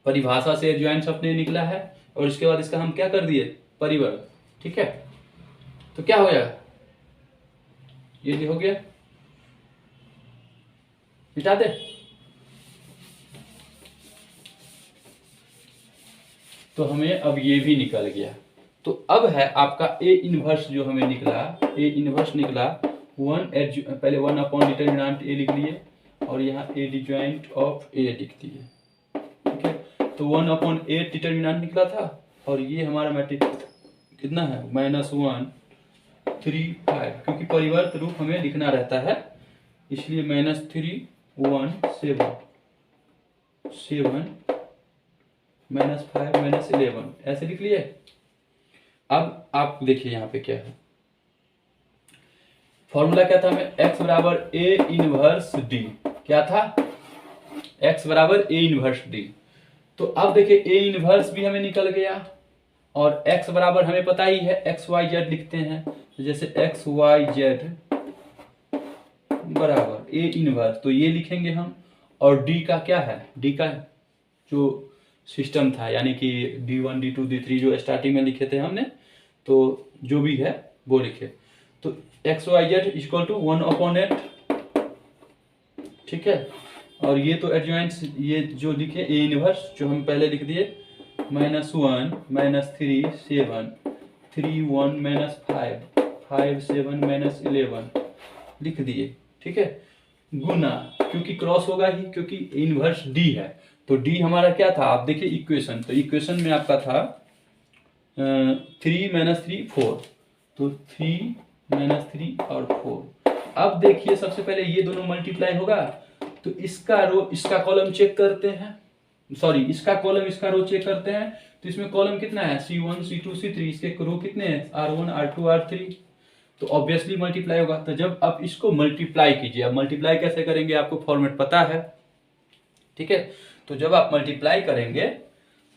परिभाषा से एडजॉइंट्स अपने निकला है, और इसके बाद इसका हम क्या कर दिए, परिवर्त, ठीक है, तो क्या हो गया, ये हो गया, मिटा दे, तो हमें अब ये भी निकल गया। तो अब है आपका ए इनवर्स जो हमें निकला, ए इनवर्स निकला 1, पहले 1 अपॉन डिटर्मिनेंट ए लिख लिए, और यहाँ ए डिजॉइंट ऑफ ए लिख दिए, ठीक है, तो 1 अपॉन ए डिटर्मिनेंट निकला था, और ये हमारा मैट्रिक्स कितना है, -1 3 5, क्योंकि परिवर्त रूप हमें लिखना रहता है, इसलिए -3 1 7 7 -5 -11 ऐसे लिख लिए। अब आप देखिए यहाँ पे क्या है, फॉर्मूला क्या था हमें, x बराबर ए इनवर्स डी, क्या था, x बराबर ए इनवर्स डी। तो अब देखिए ए इनवर्स भी हमें निकल गया, और x बराबर हमें पता ही है x y z लिखते हैं, तो जैसे x y z बराबर ए इनवर्स, तो ये लिखेंगे हम, और d का क्या है, d का जो सिस्टम था, यानी कि d1 d2 d3 जो स्टार्टिंग में लिखे थे हमने, तो जो भी है वो लिखे। तो X Y Z equal to 1/8, ठीक है। और ये तो एडजॉइंट्स, ये जो लिखे ए इनवर्स जो हम पहले लिख दिए, -1 -3 7 3 1 -5 5 7 -11 लिख दिए, ठीक है। गुना, क्योंकि क्रॉस होगा ही, क्योंकि इनवर्स डी है। तो डी हमारा क्या था, आप देखिए इक्वेशन, तो इक्वेशन में आपका था 3 -3 4, तो 3 -3 और 4। अब देखिए सबसे पहले ये दोनों मल्टीप्लाई होगा, तो इसका रो इसका कॉलम चेक करते हैं, सॉरी इसका कॉलम इसका रो चेक करते हैं। तो इसमें कॉलम कितना है, C1 C2 C3, इसके रो कितने हैं, R1 R2 R3, तो ऑब्वियसली मल्टीप्लाई होगा। तो जब आप इसको मल्टीप्लाई कीजिए, अब मल्टीप्लाई कैसे करेंगे आपको फॉर्मेट पता है, ठीक है। तो जब आप मल्टीप्लाई करेंगे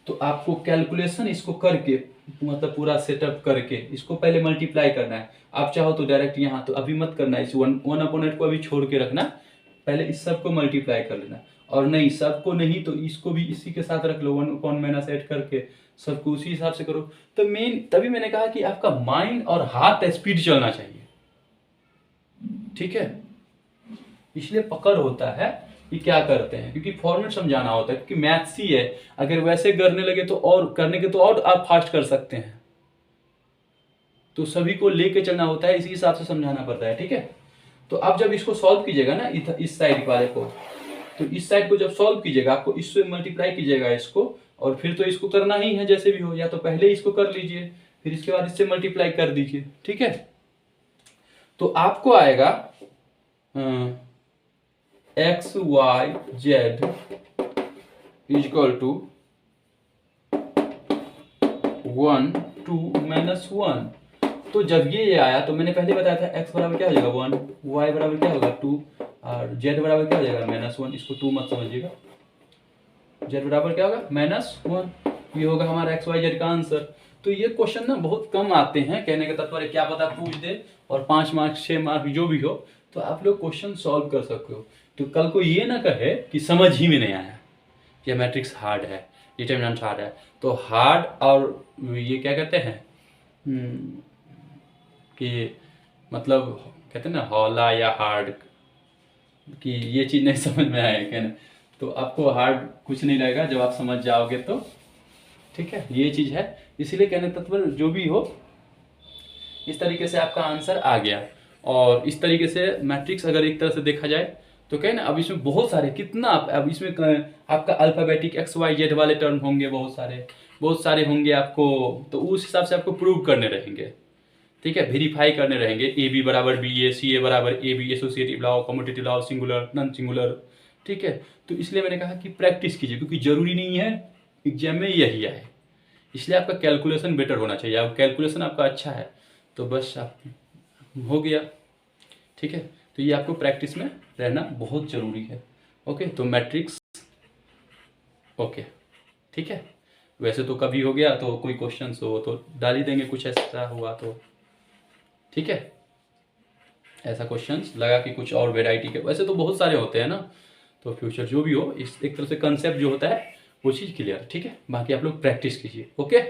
तो आपको कैलकुलेशन इसको करके, मतलब पूरा सेटअप करके इसको पहले मल्टीप्लाई करना है। आप चाहो तो डायरेक्ट यहाँ, तो अभी मत करना, इस 1/8 को अभी छोड़ के रखना, पहले इस सब को मल्टीप्लाई कर लेना। और नहीं, सबको नहीं तो इसको भी इसी के साथ रख लो, 1/-8 करके सबको उसी हिसाब से करो। तो तभी मैंने कहा कि आपका माइंड और हाथ स्पीड चलना चाहिए, ठीक है। इसलिए पकड़ होता है कि क्या करते हैं, क्योंकि फॉर्मेट समझाना होता है, क्योंकि मैथ्स ही है। अगर वैसे करने लगे तो और करने के तो और आप फास्ट कर सकते हैं, तो सभी को लेके चलना होता है, इसी हिसाब से समझाना पड़ता है, ठीक है। तो आप जब इसको सॉल्व कीजिएगा ना, इस साइड वाले को, तो इस साइड को जब सॉल्व कीजिएगा, आपको इससे मल्टीप्लाई कीजिएगा इसको, और फिर तो इसको करना ही है जैसे भी हो, या तो पहले इसको कर लीजिए, फिर इसके बाद इससे मल्टीप्लाई कर दीजिए, ठीक है। तो आपको आएगा X Y Z equal to 1 2 -1। तो जब ये आया तो मैंने पहले बताया था x बराबर क्या हो जाएगा 1, y बराबर क्या होगा 2, और z बराबर क्या हो जाएगा -1। इसको 2 मत समझिएगा, z बराबर क्या होगा -1। ये होगा हमारा x y z का आंसर। तो ये क्वेश्चन ना बहुत कम आते हैं, कहने का तात्पर्य क्या पता पूछ दे, और 5 मार्क्स 6 मार्क्स जो भी हो, तो आप लोग क्वेश्चन सॉल्व कर सकते हो। तो कल को ये ना कहे कि समझ ही में नहीं आया, या मैट्रिक्स हार्ड है, डिटरमिनेंट हार्ड है। तो हार्ड और ये क्या कहते हैं कि मतलब कहते हैं ना हौला या हार्ड, कि ये चीज़ नहीं समझ में आए कहना, तो आपको हार्ड कुछ नहीं लगेगा जब आप समझ जाओगे तो, ठीक है। ये चीज़ है, इसीलिए कहने तत्पर जो भी हो, इस तरीके से आपका आंसर आ गया। और इस तरीके से मैट्रिक्स अगर एक तरह से देखा जाए तो कहें ना, अब इसमें बहुत सारे, कितना अब इसमें आपका अल्फ़ाबेटिक एक्स वाई जेड वाले टर्म होंगे, बहुत सारे होंगे आपको, तो उस हिसाब से आपको प्रूव करने रहेंगे, ठीक है, वेरीफाई करने रहेंगे। ए बी बराबर बी ए, सी ए बराबर A B, associative law, commutative law, singular non singular, ठीक है। तो इसलिए मैंने कहा कि प्रैक्टिस कीजिए, क्योंकि जरूरी नहीं है एग्जाम में यही आए, इसलिए आपका कैलकुलेशन बेटर होना चाहिए। अब कैलकुलेशन आपका अच्छा है तो बस आप हो गया, ठीक है। तो ये आपको प्रैक्टिस में रहना बहुत ज़रूरी है, ओके। तो मैट्रिक्स ओके, ठीक है। वैसे तो कभी हो गया तो कोई क्वेश्चन हो तो डाल ही देंगे, कुछ ऐसा हुआ तो, ठीक है। ऐसा क्वेश्चंस लगा कि कुछ और वैरायटी के, वैसे तो बहुत सारे होते हैं ना, तो फ्यूचर जो भी हो, इस एक तरह से कंसेप्ट जो होता है वो चीज़ क्लियर, ठीक है। बाकी आप लोग प्रैक्टिस कीजिए, ओके।